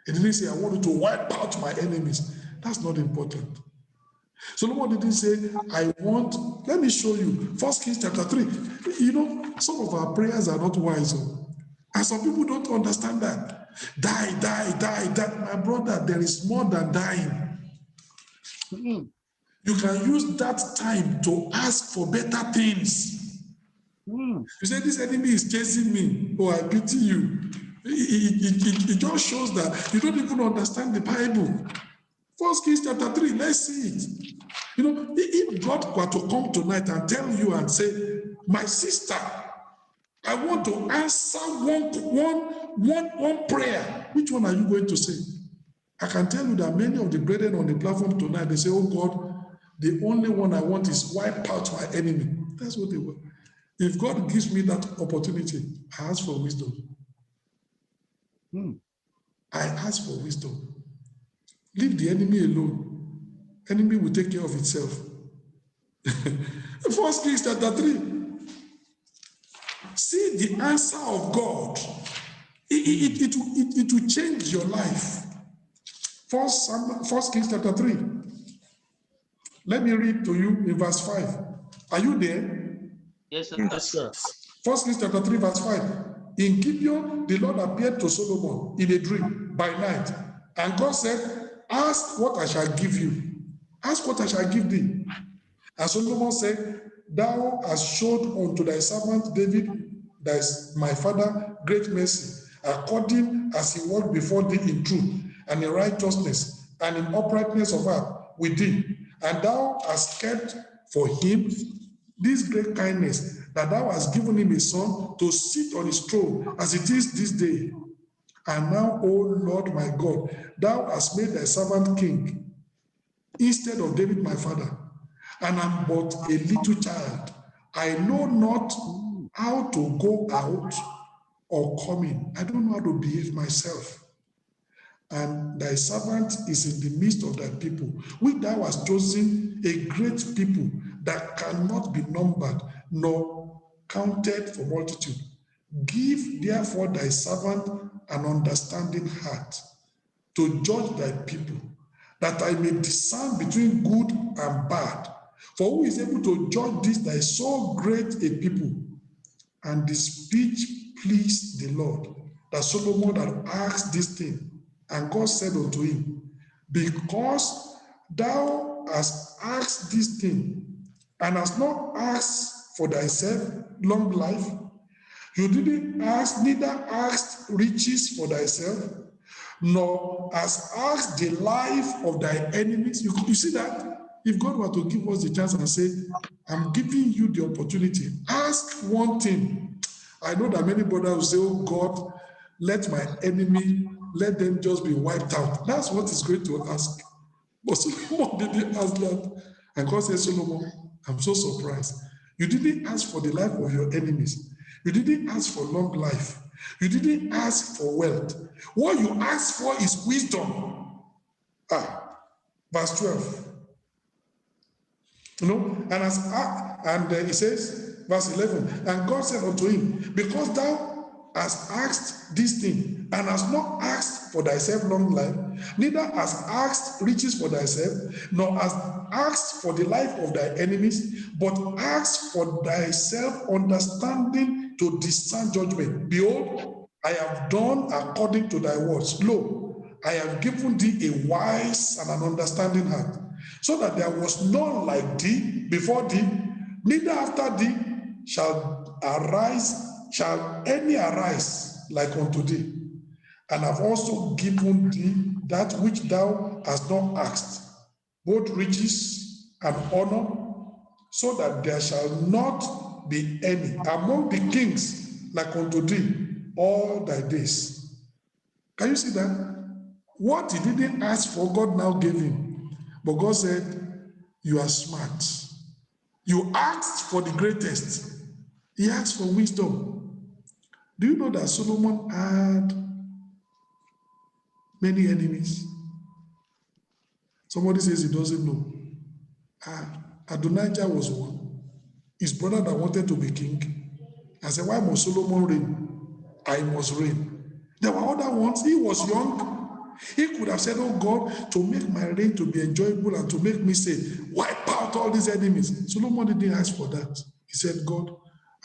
Speaker 1: He didn't say, I want you to wipe out my enemies. That's not important. Solomon didn't say, let me show you, 1 Kings chapter 3. Some of our prayers are not wise. And some people don't understand that. Die. My brother, there is more than dying. You can use that time to ask for better things. You say, this enemy is chasing me. Oh, I pity you. It just shows that you don't even understand the Bible. 1 Kings chapter 3, let's see it. You know, if God were to come tonight and tell you and say, my sister, I want to answer one prayer, which one are you going to say? I can tell you that many of the brethren on the platform tonight, they say, oh God, the only one I want is wipe out my enemy. That's what they want. If God gives me that opportunity, I ask for wisdom. I ask for wisdom. Leave the enemy alone. Enemy will take care of itself. 1 Kings chapter 3. See the answer of God. It will change your life. 1 Kings chapter 3. Let me read to you in verse 5. Are you there?
Speaker 3: Yes, sir.
Speaker 2: Yes, sir.
Speaker 1: 1 Kings chapter 3, verse 5. In Gibeon, the Lord appeared to Solomon in a dream by night. And God said, ask what I shall give you. Ask what I shall give thee. And Solomon said, thou hast showed unto thy servant David, my father, great mercy, according as he walked before thee in truth, and in righteousness, and in uprightness of heart with thee. And thou hast kept for him this great kindness, that thou hast given him a son to sit on his throne, as it is this day. And now, O Lord my God, thou hast made thy servant king instead of David my father, and I'm but a little child. I know not how to go out or come in. I don't know how to behave myself. And thy servant is in the midst of thy people, which thou hast chosen, a great people that cannot be numbered nor counted for multitude. Give therefore thy servant an understanding heart to judge thy people, that I may discern between good and bad. For who is able to judge this thy so great a people? And the speech pleased the Lord, that Solomon had asked this thing. And God said unto him, because thou hast asked this thing, and hast not asked for thyself long life, you didn't ask, neither asked riches for thyself, nor hast asked the life of thy enemies. You see that? If God were to give us the chance and say, I'm giving you the opportunity, ask one thing. I know that many brothers will say, oh God, let my enemy, let them just be wiped out. That's what he's going to ask. But Solomon didn't ask that. And God said, Solomon, I'm so surprised. You didn't ask for the life of your enemies. You didn't ask for long life. You didn't ask for wealth. What you asked for is wisdom. Verse 12. You know, and he says, verse 11, and God said unto him, because thou hast asked this thing, and hast not asked for thyself long life, neither hast asked riches for thyself, nor hast asked for the life of thy enemies, but asked for thyself understanding to discern judgment. Behold, I have done according to thy words. Lo, I have given thee a wise and an understanding heart, so that there was none like thee before thee, neither after thee shall any arise like unto thee. And I've also given thee that which thou hast not asked, both riches and honor, so that there shall not be any among the kings like unto thee all thy days. Can you see that? What he didn't ask for, God now gave him. But God said, you are smart. You asked for the greatest. He asked for wisdom. Do you know that Solomon had many enemies? Somebody says he doesn't know. Adonijah was one. His brother that wanted to be king. I said, why must Solomon reign? I must reign. There were other ones. He was young. He could have said, oh God, to make my reign to be enjoyable and to make me say, wipe out all these enemies. Solomon didn't ask for that. He said, God,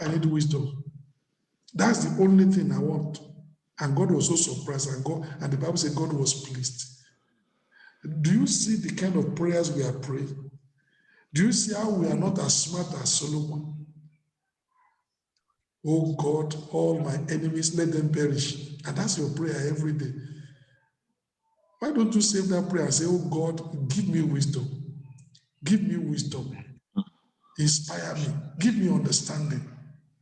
Speaker 1: I need wisdom. That's the only thing I want. And God was so surprised, and the Bible said God was pleased. Do you see the kind of prayers we are praying? Do you see how we are not as smart as Solomon? Oh God, all my enemies, let them perish. And that's your prayer every day. Why don't you save that prayer and say, oh God, give me wisdom. Give me wisdom. Inspire me. Give me understanding.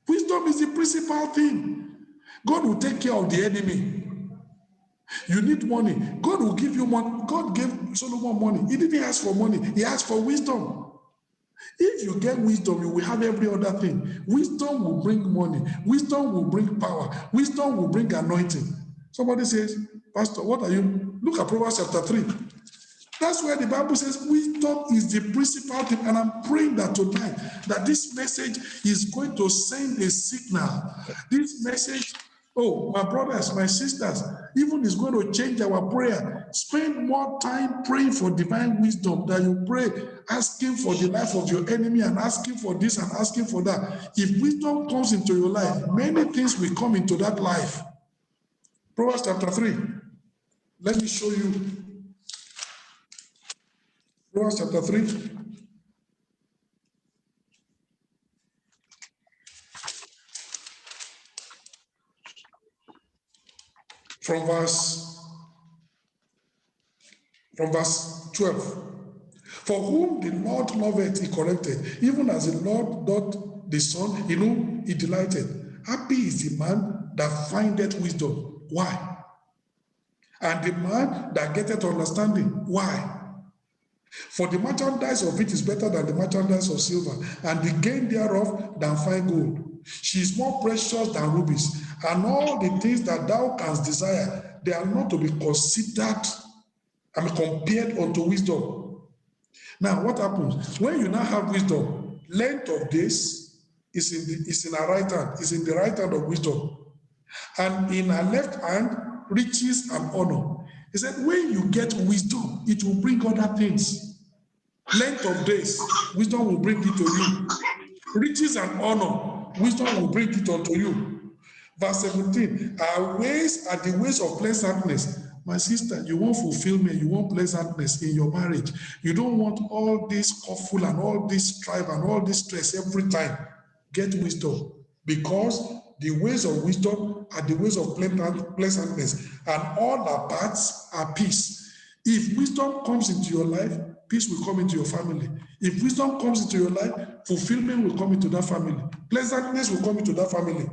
Speaker 1: Wisdom is the principal thing. God will take care of the enemy. You need money. God will give you money. God gave Solomon money. He didn't ask for money. He asked for wisdom. If you get wisdom, you will have every other thing. Wisdom will bring money. Wisdom will bring power. Wisdom will bring anointing. Somebody says, Pastor, what are you? Look at Proverbs chapter 3. That's where the Bible says wisdom is the principal thing. And I'm praying that tonight, that this message is going to send a signal. This message, oh, my brothers, my sisters, even is going to change our prayer. Spend more time praying for divine wisdom than you pray, asking for the life of your enemy and asking for this and asking for that. If wisdom comes into your life, many things will come into that life. Proverbs chapter 3. Let me show you. Proverbs chapter 3. From verse 12. For whom the Lord loveth, he corrected, even as the Lord doth the Son, in whom he delighted. Happy is the man that findeth wisdom. Why? And the man that getteth understanding. Why? For the merchandise of it is better than the merchandise of silver, and the gain thereof than fine gold. She is more precious than rubies, and all the things that thou canst desire, they are not to be considered, compared unto wisdom. Now, what happens? When you now have wisdom, length of days is in our right hand, is in the right hand of wisdom. And in our left hand, riches and honor. He said, when you get wisdom, it will bring other things. Length of days, wisdom will bring it to you. Riches and honor, wisdom will bring it unto you. Verse 17, our ways are the ways of pleasantness. My sister, you want fulfillment, you want pleasantness in your marriage. You don't want all this scuffle and all this strife and all this stress every time. Get wisdom, because the ways of wisdom are the ways of pleasantness, and all our paths are peace. If wisdom comes into your life, peace will come into your family. If wisdom comes into your life, fulfillment will come into that family. Pleasantness will come into that family.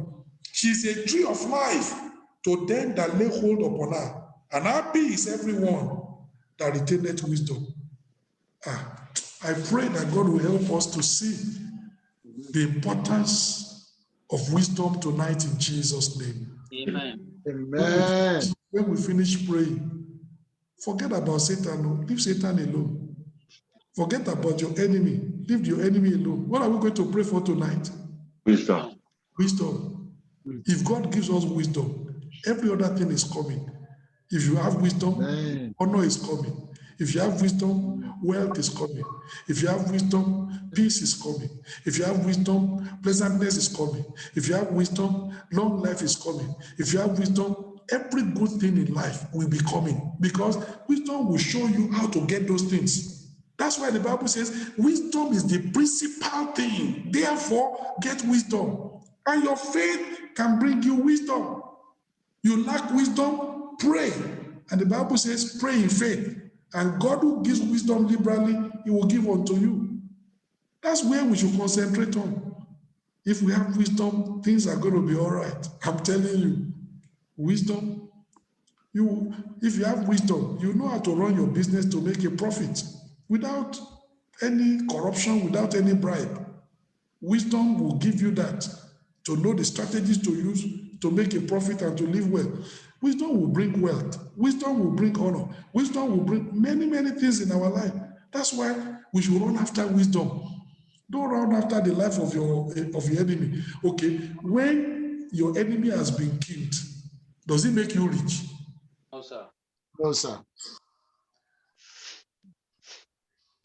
Speaker 1: She is a tree of life to them that lay hold upon her. And happy is everyone that retaineth wisdom. I pray that God will help us to see the importance of wisdom tonight in Jesus' name.
Speaker 2: Amen.
Speaker 3: Amen.
Speaker 1: When we finish praying, forget about Satan. Leave Satan alone. Forget about your enemy. Leave your enemy alone. What are we going to pray for tonight?
Speaker 3: Wisdom.
Speaker 1: Wisdom. If God gives us wisdom, every other thing is coming. If you have wisdom,
Speaker 3: Amen.
Speaker 1: honor is coming. If you have wisdom, wealth is coming. If you have wisdom, peace is coming. If you have wisdom, pleasantness is coming. If you have wisdom, long life is coming. If you have wisdom, every good thing in life will be coming, because wisdom will show you how to get those things. That's why the Bible says wisdom is the principal thing. Therefore, get wisdom. And your faith can bring you wisdom. You lack wisdom, pray. And the Bible says, pray in faith. And God who gives wisdom liberally, he will give unto you. That's where we should concentrate on. If we have wisdom, things are going to be all right. I'm telling you, wisdom, if you have wisdom, you know how to run your business to make a profit without any corruption, without any bribe. Wisdom will give you that, to know the strategies to use to make a profit and to live well. Wisdom will bring wealth. Wisdom will bring honor. Wisdom will bring many, many things in our life. That's why we should run after wisdom. Don't run after the life of your enemy. Okay, when your enemy has been killed, does it make you rich?
Speaker 2: No, sir.
Speaker 3: No, sir.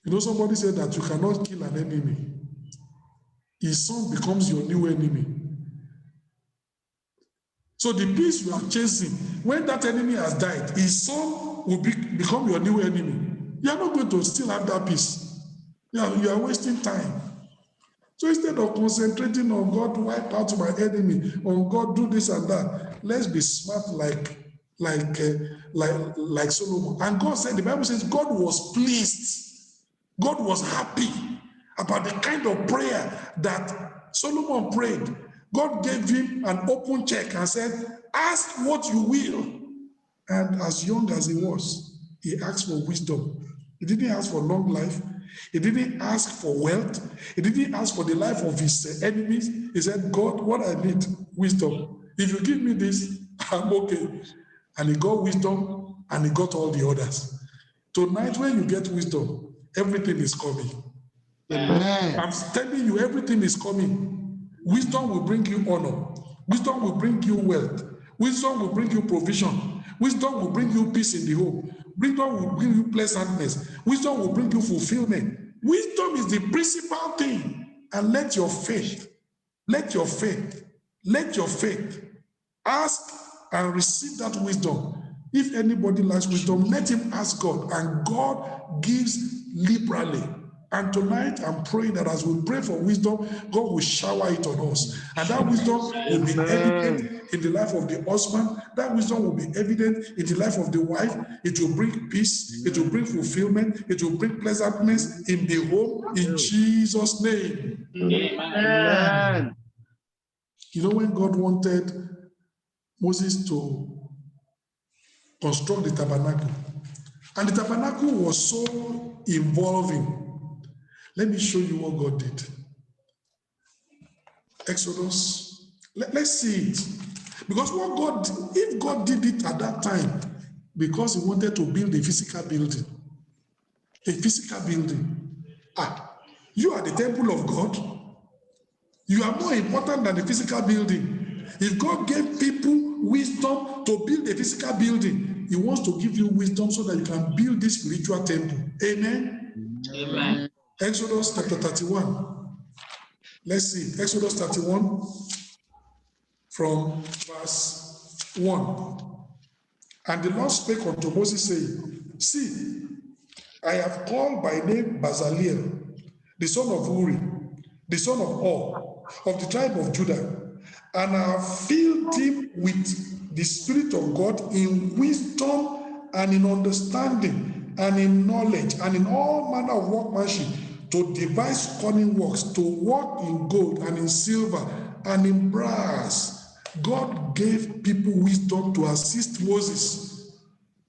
Speaker 1: You know, somebody said that you cannot kill an enemy. His son becomes your new enemy. So the peace you are chasing, when that enemy has died, his son will become your new enemy. You are not going to still have that peace. You are wasting time. So instead of concentrating on God, wipe out my enemy, on God, do this and that, let's be smart like Solomon. And God said, the Bible says, God was pleased. God was happy about the kind of prayer that Solomon prayed. God gave him an open check and said, ask what you will. And as young as he was, he asked for wisdom. He didn't ask for long life. He didn't ask for wealth. He didn't ask for the life of his enemies. He said, God, what I need, wisdom. If you give me this, I'm okay. And he got wisdom and he got all the others. Tonight, when you get wisdom, everything is coming.
Speaker 3: Amen.
Speaker 1: I'm telling you, everything is coming. Wisdom will bring you honor. Wisdom will bring you wealth. Wisdom will bring you provision. Wisdom will bring you peace in the home. Wisdom will bring you pleasantness. Wisdom will bring you fulfillment. Wisdom is the principal thing. And let your faith ask and receive that wisdom. If anybody lacks wisdom, let him ask God, and God gives liberally. And tonight, I'm praying that as we pray for wisdom, God will shower it on us. And that wisdom will be evident in the life of the husband. That wisdom will be evident in the life of the wife. It will bring peace. It will bring fulfillment. It will bring pleasantness in the home, in Jesus' name.
Speaker 3: Amen.
Speaker 1: You know, when God wanted Moses to construct the tabernacle, and the tabernacle was so involving, let me show you what God did. Exodus. Let's see it. Because what God, if God did it at that time, because he wanted to build a physical building. A physical building. You are the temple of God. You are more important than the physical building. If God gave people wisdom to build a physical building, he wants to give you wisdom so that you can build this spiritual temple. Amen?
Speaker 2: Amen.
Speaker 1: Exodus chapter 31. Let's see. Exodus 31 from verse 1. And the Lord spake unto Moses, saying, see, I have called by name Bezaleel, the son of Uri, the son of Hur, of the tribe of Judah, and I have filled him with the Spirit of God in wisdom and in understanding and in knowledge and in all manner of workmanship, to devise cunning works, to work in gold and in silver and in brass. God gave people wisdom to assist Moses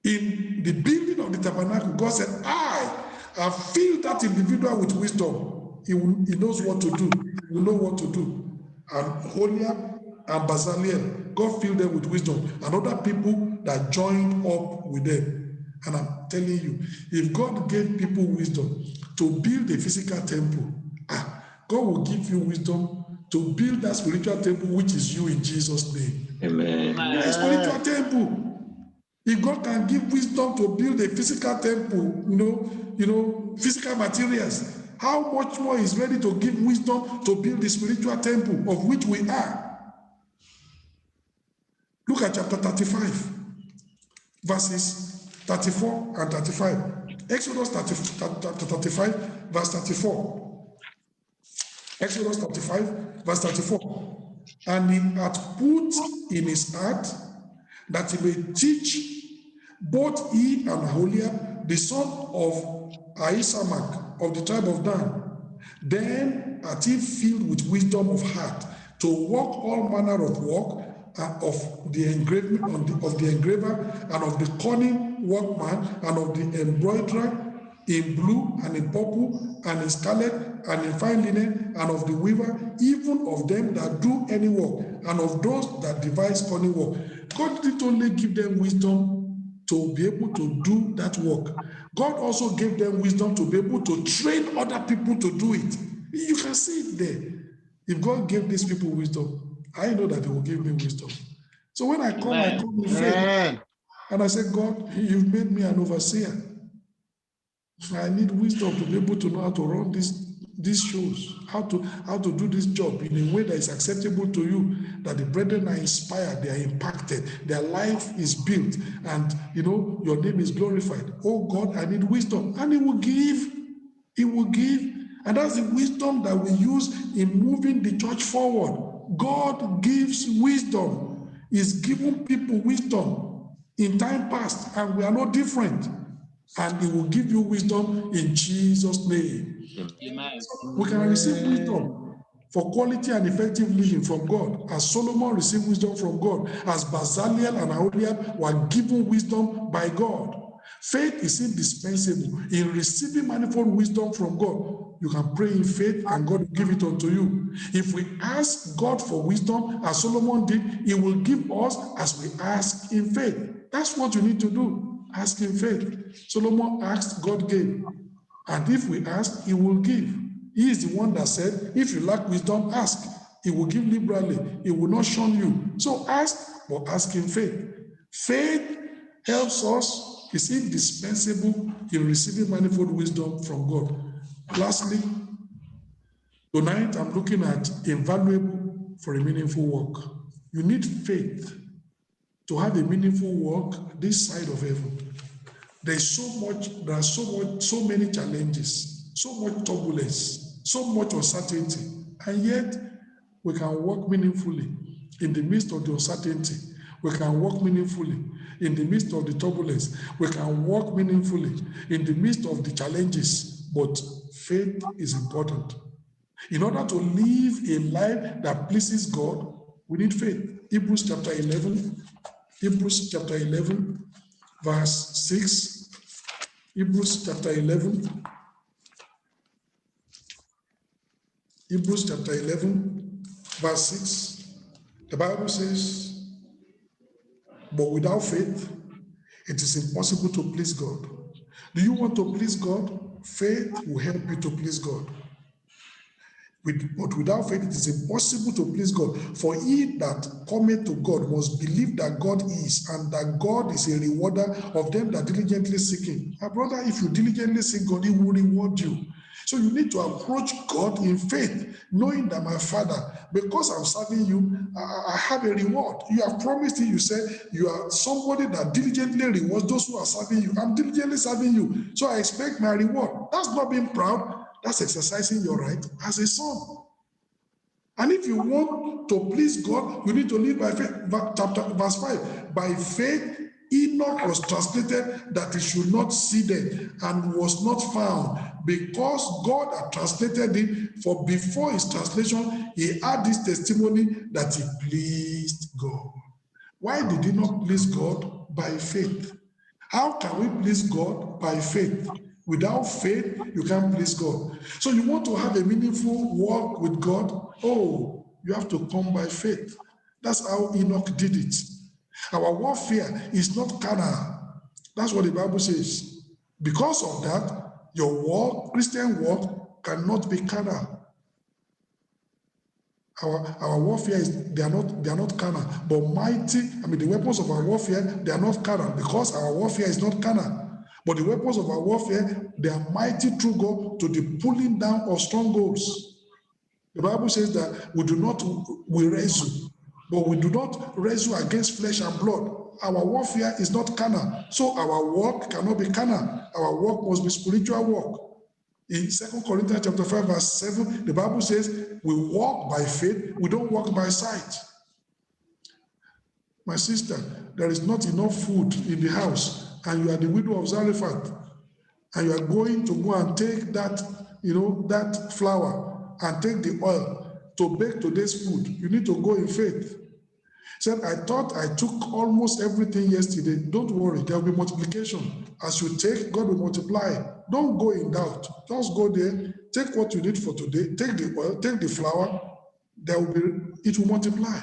Speaker 1: in the building of the tabernacle. God said, I have filled that individual with wisdom. He knows what to do. He will know what to do. And Holiab and Bezaleel, God filled them with wisdom. And other people that joined up with them. And I'm telling you, if God gave people wisdom to build a physical temple, God will give you wisdom to build that spiritual temple, which is you, in Jesus' name.
Speaker 3: Amen.
Speaker 1: A spiritual temple. If God can give wisdom to build a physical temple, physical materials, how much more is ready to give wisdom to build the spiritual temple of which we are? Look at chapter 35, verses 34 and 35. Exodus 35, verse 34. Exodus 35, verse 34. And he hath put in his heart that he may teach both he and Aholiab, the son of Ahisamach of the tribe of Dan. Then hath he filled with wisdom of heart to work all manner of work of the engraving of the engraver and of the cunning workman and of the embroiderer in blue and in purple and in scarlet and in fine linen and of the weaver, even of them that do any work and of those that devise cunning work. God didn't only give them wisdom to be able to do that work. God also gave them wisdom to be able to train other people to do it. You can see it there. If God gave these people wisdom, I know that He will give me wisdom. So when I come with faith, and I say, God, you've made me an overseer. So I need wisdom to be able to know how to run these shows, how to do this job in a way that is acceptable to you, that the brethren are inspired, they are impacted, their life is built, and your name is glorified. Oh God, I need wisdom. And He will give. And that's the wisdom that we use in moving the church forward. God gives wisdom. He's given people wisdom in time past, and we are not different. And He will give you wisdom in Jesus' name.
Speaker 2: Amen.
Speaker 1: We can receive wisdom for quality and effective living from God, as Solomon received wisdom from God, as Bezalel and Aholiab were given wisdom by God. Faith is indispensable in receiving manifold wisdom from God. You can pray in faith and God will give it unto you. If we ask God for wisdom, as Solomon did, He will give us as we ask in faith. That's what you need to do. Ask in faith. Solomon asked, God gave. And if we ask, He will give. He is the one that said, if you lack wisdom, ask. He will give liberally. He will not shun you. So ask, but ask in faith. Faith helps us, is indispensable in receiving manifold wisdom from God. Lastly, tonight I'm looking at invaluable for a meaningful work. You need faith to have a meaningful work this side of heaven. There are so many challenges, so much turbulence, so much uncertainty, and yet we can work meaningfully in the midst of the uncertainty. We can work meaningfully in the midst of the turbulence. We can work meaningfully in the midst of the challenges, but faith is important. In order to live a life that pleases God, we need faith. Hebrews chapter 11, verse 6. Hebrews chapter 11, verse 6. The Bible says, but without faith, it is impossible to please God. Do you want to please God? Faith will help you to please God. But without faith, it is impossible to please God. For he that cometh to God must believe that God is, and that God is a rewarder of them that diligently seek Him. My brother, if you diligently seek God, He will reward you. So you need to approach God in faith, knowing that, my Father, because I'm serving you, I have a reward. You have promised it. You said you are somebody that diligently rewards those who are serving you. I'm diligently serving you, so I expect my reward. That's not being proud. That's exercising your right as a son. And if you want to please God, you need to live by faith. Verse 5. By faith, Enoch was translated that he should not see death, and was not found, because God had translated him. For before his translation, he had this testimony that he pleased God. Why did he not please God? By faith. How can we please God? By faith. Without faith, you can't please God. So you want to have a meaningful walk with God? Oh, you have to come by faith. That's how Enoch did it. Our warfare is not carnal. That's what the Bible says. Because of that, your walk, Christian walk, cannot be carnal. Our warfare they are not carnal, but mighty. The weapons of our warfare, they are not carnal, because our warfare is not carnal. But the weapons of our warfare, they are mighty through God to the pulling down of strongholds. The Bible says that we wrestle, but we do not wrestle against flesh and blood. Our warfare is not carnal, so our walk cannot be carnal. Our walk must be spiritual walk. In 2 Corinthians chapter 5, verse 7, the Bible says we walk by faith, we don't walk by sight. My sister, there is not enough food in the house, and you are the widow of Zarephath, and you are going to go and take that, that flour and take the oil to bake today's food. You need to go in faith. Said, I thought I took almost everything yesterday. Don't worry, there will be multiplication. As you take, God will multiply. Don't go in doubt. Just go there, take what you need for today, take the oil, take the flour, it will multiply.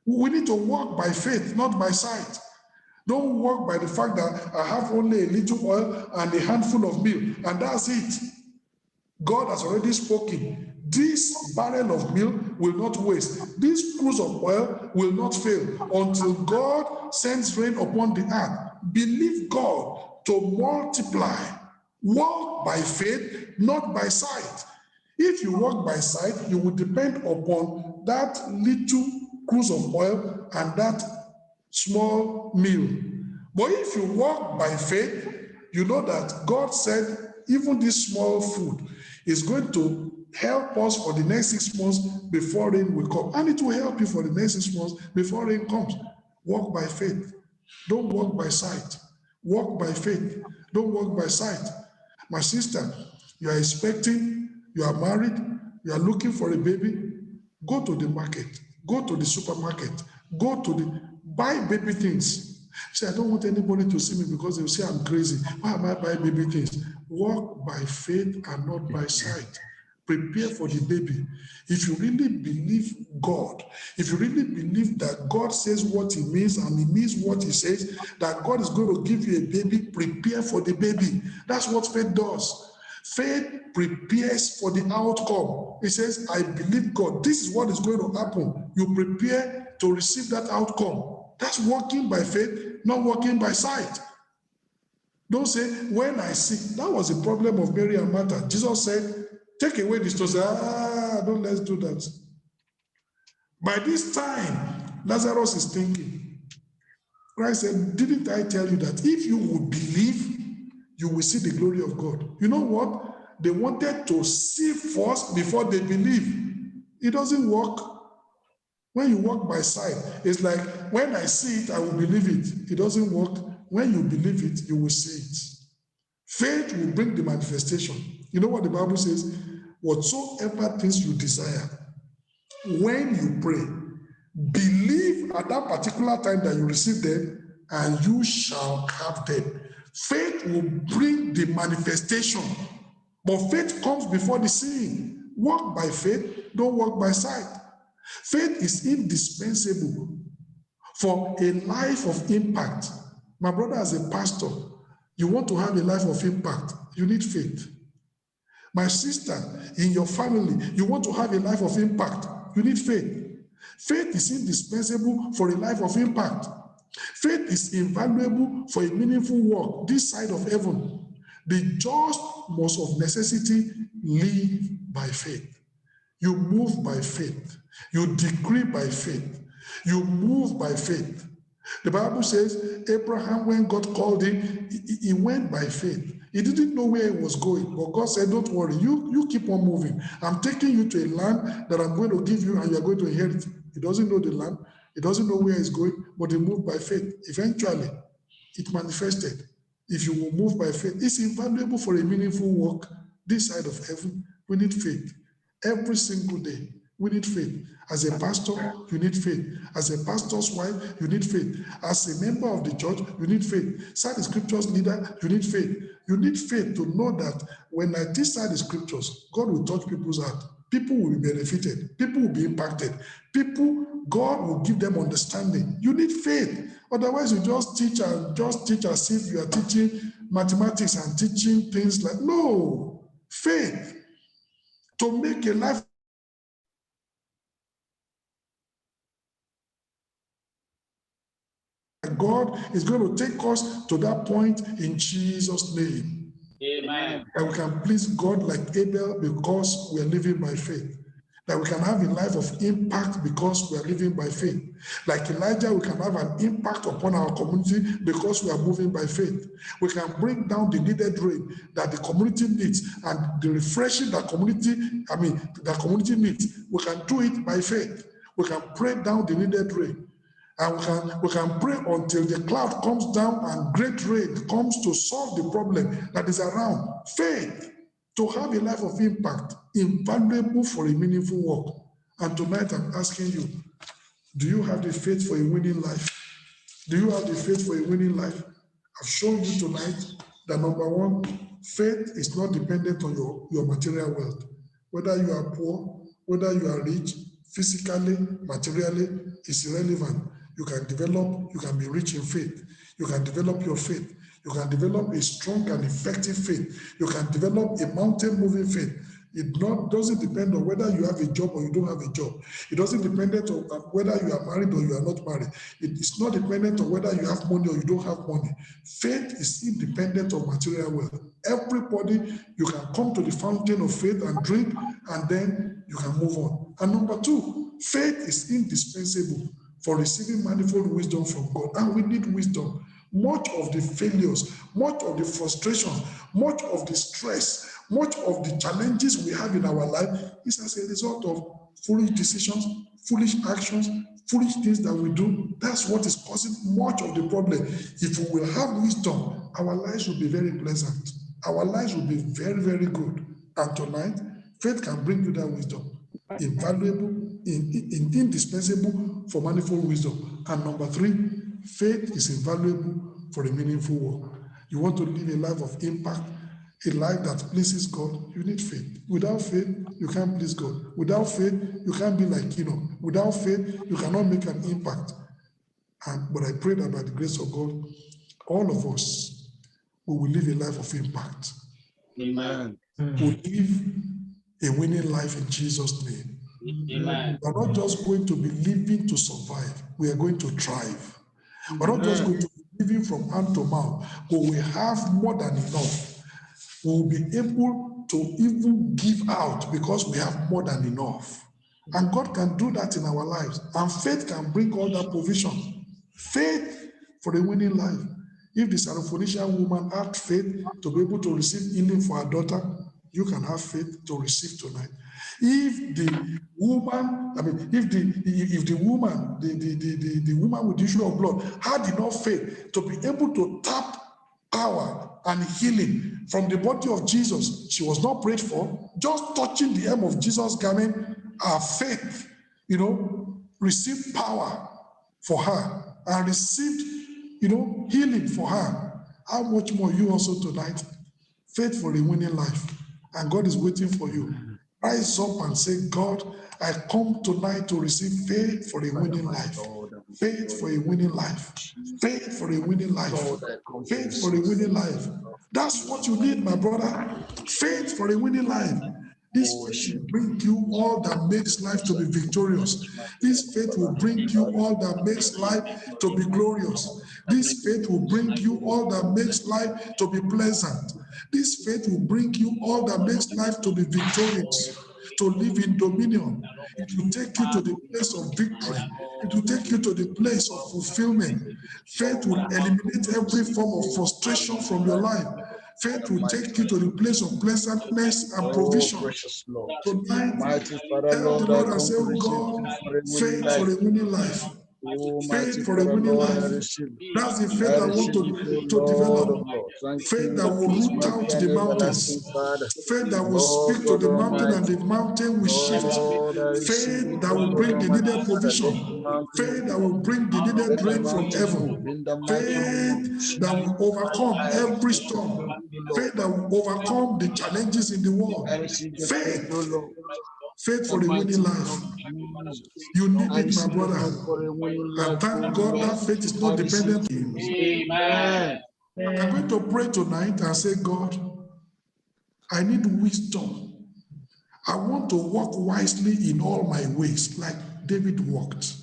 Speaker 1: We need to walk by faith, not by sight. Don't walk by the fact that I have only a little oil and a handful of meal, and that's it. God has already spoken. This barrel of meal will not waste. This cruse of oil will not fail until God sends rain upon the earth. Believe God to multiply. Walk by faith, not by sight. If you walk by sight, you will depend upon that little cruse of oil and that small meal. But if you walk by faith, you know that God said, even this small food, It's going to help us for the next 6 months before rain will come. And it will help you for the next 6 months before rain comes. Walk by faith. Don't walk by sight. Walk by faith. Don't walk by sight. My sister, you are expecting, you are married, you are looking for a baby, go to the market, go to the supermarket, buy baby things. Say, I don't want anybody to see me because they will say I'm crazy. Why am I buying baby things? Walk by faith and not by sight. Prepare for the baby. If you really believe God, if you really believe that God says what he means and he means what he says, that God is going to give you a baby, prepare for the baby. That's what faith does. Faith prepares for the outcome. It says, I believe God. This is what is going to happen. You prepare to receive that outcome. That's walking by faith, not walking by sight. Don't say, when I see. That was the problem of Mary and Martha. Jesus said, take away the stone. Don't let's do that. By this time, Lazarus is thinking. Christ said, didn't I tell you that if you would believe, you will see the glory of God? You know what? They wanted to see first before they believe. It doesn't work. When you walk by sight, it's like, when I see it, I will believe it. It doesn't work. When you believe it, you will see it. Faith will bring the manifestation. You know what the Bible says? Whatsoever things you desire, when you pray, believe at that particular time that you receive them, and you shall have them. Faith will bring the manifestation, but faith comes before the seeing. Walk by faith, don't walk by sight. Faith is indispensable for a life of impact. My brother, as a pastor, you want to have a life of impact, you need faith. My sister, in your family, you want to have a life of impact, you need faith. Faith is indispensable for a life of impact. Faith is invaluable for a meaningful work this side of heaven. The just must of necessity live by faith. You move by faith. You decree by faith. You move by faith. The Bible says Abraham, when God called him, he went by faith. He didn't know where he was going, but God said, don't worry, you keep on moving. I'm taking you to a land that I'm going to give you and you're going to inherit. He doesn't know the land. He doesn't know where he's going, but he moved by faith. Eventually, it manifested. If you will move by faith, it's invaluable for a meaningful work this side of heaven. We need faith. Every single day, we need faith. As a pastor, you need faith. As a pastor's wife, you need faith. As a member of the church, you need faith. Cite the scriptures leader, you need faith. You need faith to know that when I teach the scriptures, God will touch people's heart. People will be benefited. People will be impacted. God will give them understanding. You need faith. Otherwise, you just teach as if you are teaching mathematics and teaching things like, no. Faith to make a life God is going to take us to that point in Jesus' name.
Speaker 2: Amen.
Speaker 1: That we can please God like Abel because we are living by faith. That we can have a life of impact because we are living by faith. Like Elijah, we can have an impact upon our community because we are moving by faith. We can bring down the needed rain that the community needs and the refreshing that community needs. We can do it by faith. We can pray down the needed rain. And we can pray until the cloud comes down and great rain comes to solve the problem that is around. Faith to have a life of impact, invaluable for a meaningful work. And tonight I'm asking you, do you have the faith for a winning life? Do you have the faith for a winning life? I've shown you tonight that number one, faith is not dependent on your material wealth. Whether you are poor, whether you are rich, physically, materially, is irrelevant. You can be rich in faith. You can develop your faith. You can develop a strong and effective faith. You can develop a mountain-moving faith. It doesn't depend on whether you have a job or you don't have a job. It doesn't depend on whether you are married or you are not married. It's not dependent on whether you have money or you don't have money. Faith is independent of material wealth. Everybody, you can come to the fountain of faith and drink, and then you can move on. And number two, faith is indispensable for receiving manifold wisdom from God. And we need wisdom. Much of the failures, much of the frustration, much of the stress, Much of the challenges we have in our life is as a result of foolish decisions, foolish actions, foolish things that we do. That's what is causing much of the problem. If we will have wisdom, our lives will be very pleasant. Our lives will be very, very good. And tonight, faith can bring you that wisdom. Invaluable, indispensable for manifold wisdom. And number 3, faith is invaluable for a meaningful work. You want to live a life of impact, a life that pleases God, you need faith. Without faith, you can't please God. Without faith, you can't be like Enoch. Without faith, you cannot make an impact. But I pray that by the grace of God, all of us, we will live a life of impact.
Speaker 3: Amen.
Speaker 1: We'll live a winning life in Jesus' name.
Speaker 2: Amen.
Speaker 1: We're not just going to be living to survive, we are going to thrive. We're not just going to be living from hand to mouth, but we have more than enough. We'll be able to even give out because we have more than enough. And God can do that in our lives. And faith can bring all that provision. Faith for a winning life. If the Syrophoenician woman had faith to be able to receive healing for her daughter, you can have faith to receive tonight. If the woman, if the woman, the woman with the issue of blood had enough faith to be able to tap power and healing from the body of Jesus, she was not prayed for, just touching the hem of Jesus' garment, her faith, received power for her and received, healing for her. How much more you also tonight? Faith for a winning life. And God is waiting for you. Rise up and say, God, I come tonight to receive faith for a winning life. Faith for a winning life. Faith for a winning life. Faith for a winning life. That's what you need, my brother. Faith for a winning life. This faith will bring you all that makes life to be victorious. This faith will bring you all that makes life to be glorious. This faith will bring you all that makes life to be pleasant. This faith will bring you all that makes life to be victorious, to live in dominion. It will take you to the place of victory. It will take you to the place of fulfillment. Faith will eliminate every form of frustration from your life. Faith will take you to the place of pleasantness and provision. Tonight, tell the Lord and say, oh God, faith for a winning life. Faith for a winning life. That's the faith I want to develop. Faith that will root out the mountains. Faith that will speak to the mountain and the mountain will shift. Faith that will bring the needed provision. Faith that will bring the needed rain from heaven. Faith that will overcome every storm. Faith that will overcome the challenges in the world. Faith for a winning life. You need it, my brother. And thank God that faith is not dependent on you.
Speaker 2: Amen.
Speaker 1: I'm going to pray tonight and say, God, I need wisdom. I want to walk wisely in all my ways, like David walked.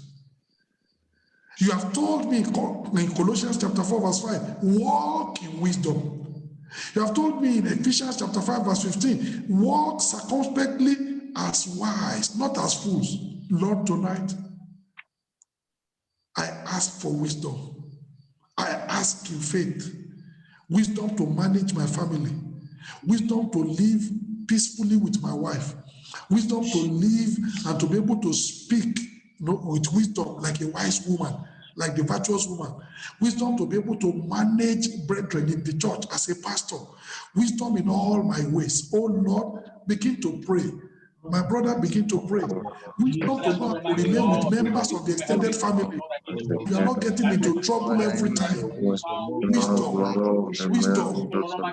Speaker 1: You have told me in Colossians chapter 4, verse 5, walk in wisdom. You have told me in Ephesians chapter 5, verse 15, walk circumspectly as wise, not as fools. Lord, tonight, I ask for wisdom. I ask in faith, wisdom to manage my family, wisdom to live peacefully with my wife, wisdom to live and to be able to speak with wisdom like a wise woman, like the virtuous woman, wisdom to be able to manage brethren in the church as a pastor, wisdom in all my ways. Oh Lord, begin to pray. My brother, begin to pray. Wisdom to know how to relate with members of the extended family. You are not getting into trouble every time. Wisdom, wisdom,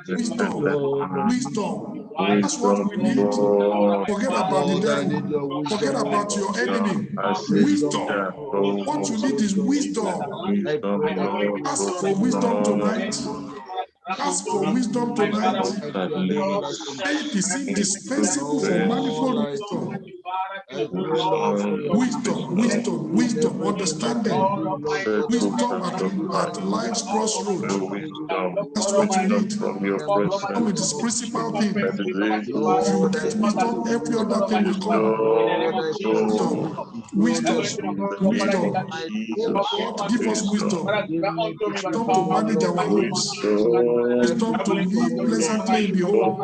Speaker 1: wisdom, wisdom. That's what we need. Forget about the devil. Forget about your enemy. Wisdom. What you need is wisdom. Ask for wisdom tonight. Ask for wisdom tonight. Faith is indispensable for manifold wisdom. wisdom, understanding, wisdom at life's crossroads. That's what you need.
Speaker 4: From your
Speaker 1: Wisdom is
Speaker 4: presence.
Speaker 1: the principal thing.
Speaker 4: That is it.
Speaker 1: If you get wisdom, every other thing will come. Wisdom. God, give us wisdom. Wisdom to manage our homes. Wisdom to live pleasantly in the home.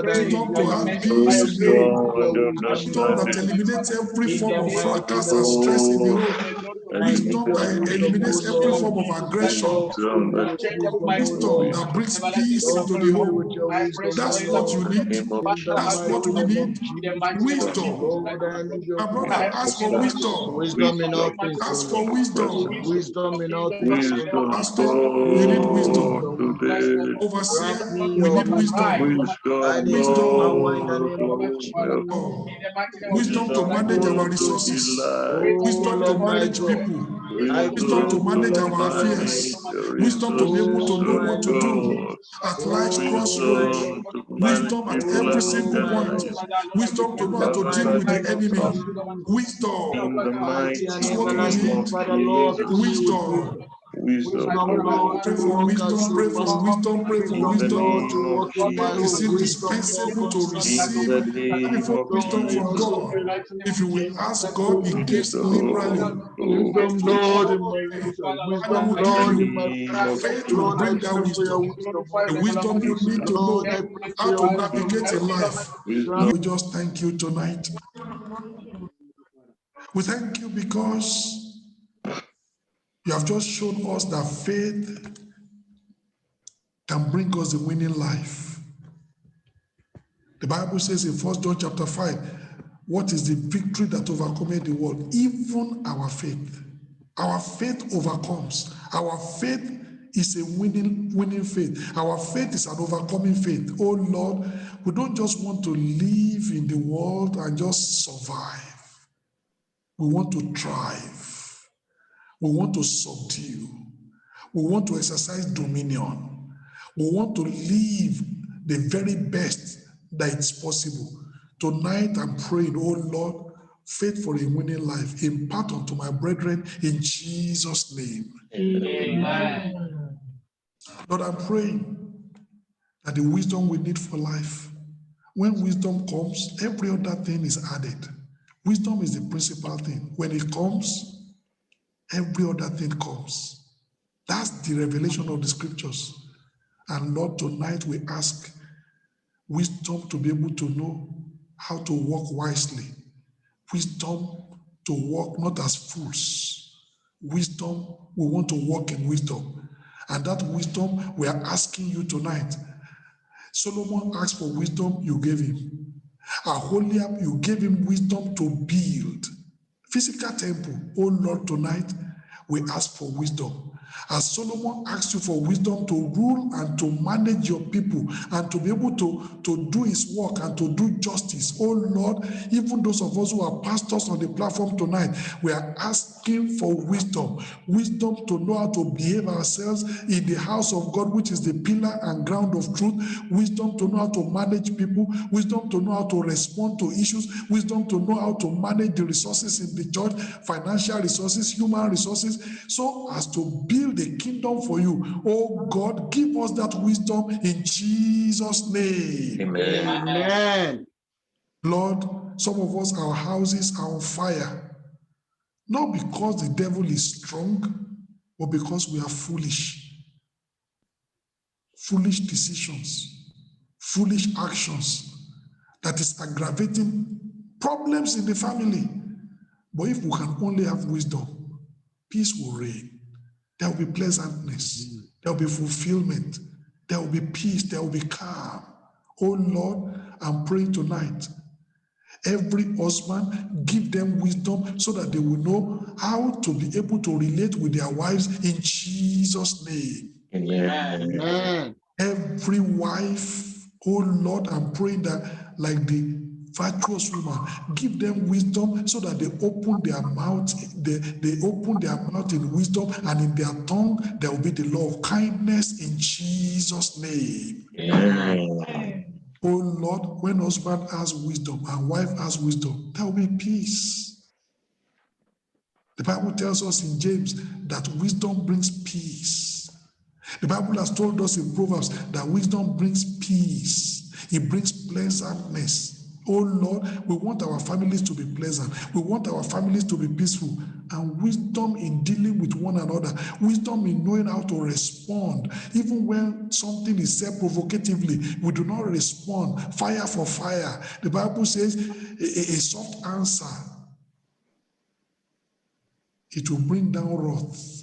Speaker 1: Wisdom to have peace in the home. Wisdom that eliminates every form of fracas and stress in the home. Wisdom that eliminates every form of aggression. Wisdom that brings peace into the home. That's what you need. That's what we need. Wisdom. My brother, ask for wisdom.
Speaker 3: Wisdom in all things.
Speaker 1: Ask for wisdom.
Speaker 3: Wisdom in all things.
Speaker 4: Wisdom,
Speaker 1: Pastor, you need wisdom.
Speaker 4: God, today.
Speaker 1: Overseer, we need wisdom. Wisdom to manage our resources. Wisdom to manage people. Wisdom to manage our affairs. Wisdom to be able to know what to do at life's crossroads. Wisdom at every single point. Wisdom to know how to deal with the enemy. Wisdom. That's what we need. Wisdom. Pray for wisdom, pray for wisdom, pray for wisdom. It's indispensable to receive wisdom from God. If you will ask God, He gives liberally.
Speaker 3: Wisdom, Lord, in my
Speaker 1: And He will give you faith to bring that wisdom. The wisdom you need to know how to navigate in life. We just thank you tonight. We thank you because you have just shown us that faith can bring us a winning life. The Bible says in 1 John chapter 5, what is the victory that overcometh the world? Even our faith. Our faith overcomes. Our faith is a winning faith. Our faith is an overcoming faith. Oh Lord, we don't just want to live in the world and just survive. We want to thrive. We want to subdue. We want to exercise dominion. We want to live the very best that is possible. Tonight I'm praying, oh Lord, faith for a winning life. Impart unto my brethren in Jesus' name.
Speaker 2: Amen.
Speaker 1: Lord, I'm praying that the wisdom we need for life, when wisdom comes, every other thing is added. Wisdom is the principal thing. When it comes, every other thing comes. That's the revelation of the scriptures. And Lord, tonight we ask wisdom to be able to know how to walk wisely. Wisdom to walk not as fools. Wisdom, we want to walk in wisdom. And that wisdom we are asking you tonight. Solomon asked for wisdom, you gave him. Aholiab, you gave him wisdom to build physical temple. Oh Lord, tonight we ask for wisdom. As Solomon asked you for wisdom to rule and to manage your people and to be able to do his work and to do justice. Oh Lord, even those of us who are pastors on the platform tonight, we are asking for wisdom. Wisdom to know how to behave ourselves in the house of God, which is the pillar and ground of truth. Wisdom to know how to manage people. Wisdom to know how to respond to issues. Wisdom to know how to manage the resources in the church, financial resources, human resources, so as to build the kingdom for you. Oh God, give us that wisdom in Jesus' name.
Speaker 3: Amen.
Speaker 1: Lord, some of us, our houses are on fire, not because the devil is strong, but because we are foolish. Foolish decisions, foolish actions that is aggravating problems in the family. But if we can only have wisdom, peace will reign. There will be pleasantness. There will be fulfillment. There will be peace. There will be calm. Oh Lord, I'm praying tonight. Every husband, give them wisdom so that they will know how to be able to relate with their wives in Jesus' name.
Speaker 3: Amen.
Speaker 1: Every wife, oh Lord, I'm praying that like the virtuous woman, give them wisdom so that they open their mouth, they open their mouth in wisdom, and in their tongue there will be the law of kindness in Jesus' name.
Speaker 4: Amen.
Speaker 1: Oh Lord, when husband has wisdom and wife has wisdom, there will be peace. The Bible tells us in James that wisdom brings peace. The Bible has told us in Proverbs that wisdom brings peace. It brings pleasantness. Oh Lord, we want our families to be pleasant. We want our families to be peaceful. And wisdom in dealing with one another. Wisdom in knowing how to respond. Even when something is said provocatively, we do not respond. Fire for fire. The Bible says a soft answer, it will bring down wrath.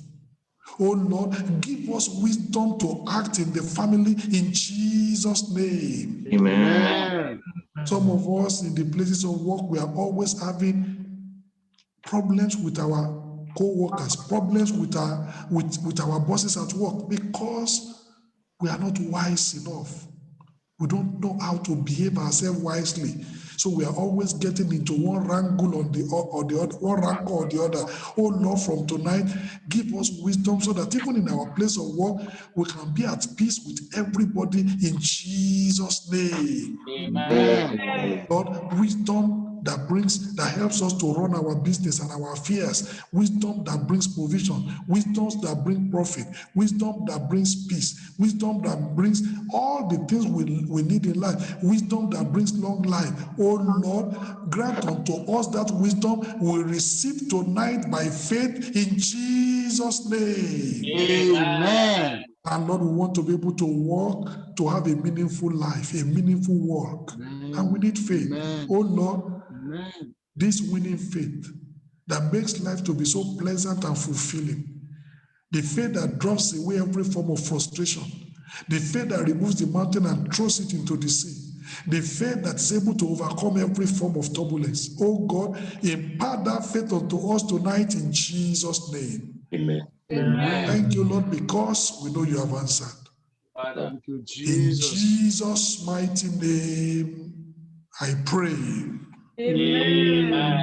Speaker 1: Oh Lord, give us wisdom to act in the family in Jesus' name.
Speaker 3: Amen.
Speaker 1: Some of us in the places of work, we are always having problems with our co-workers, problems with our bosses at work because we are not wise enough. We don't know how to behave ourselves wisely. So we are always getting into one wrangle or the other, one rancor or the other. Oh Lord, from tonight, give us wisdom so that even in our place of work, we can be at peace with everybody in Jesus' name.
Speaker 3: Amen.
Speaker 1: Lord, wisdom that helps us to run our business and our affairs, wisdom that brings provision, wisdom that brings profit, wisdom that brings peace, wisdom that brings all the things we need in life, wisdom that brings long life. Oh Lord, grant unto us that wisdom we receive tonight by faith in Jesus' name.
Speaker 3: Amen.
Speaker 1: And Lord, we want to be able to walk, to have a meaningful life, a meaningful walk. And we need faith.
Speaker 3: Amen.
Speaker 1: Oh Lord,
Speaker 3: Amen.
Speaker 1: this winning faith that makes life to be so pleasant and fulfilling. The faith that drops away every form of frustration. The faith that removes the mountain and throws it into the sea. The faith that is able to overcome every form of turbulence. Oh God, impart that faith unto us tonight in Jesus' name.
Speaker 2: Amen.
Speaker 3: Amen.
Speaker 1: Thank you, Lord, because we know you have answered.
Speaker 2: Father.
Speaker 3: Thank you,
Speaker 1: In
Speaker 3: Jesus.
Speaker 1: Jesus' mighty name, I pray.
Speaker 3: Amen.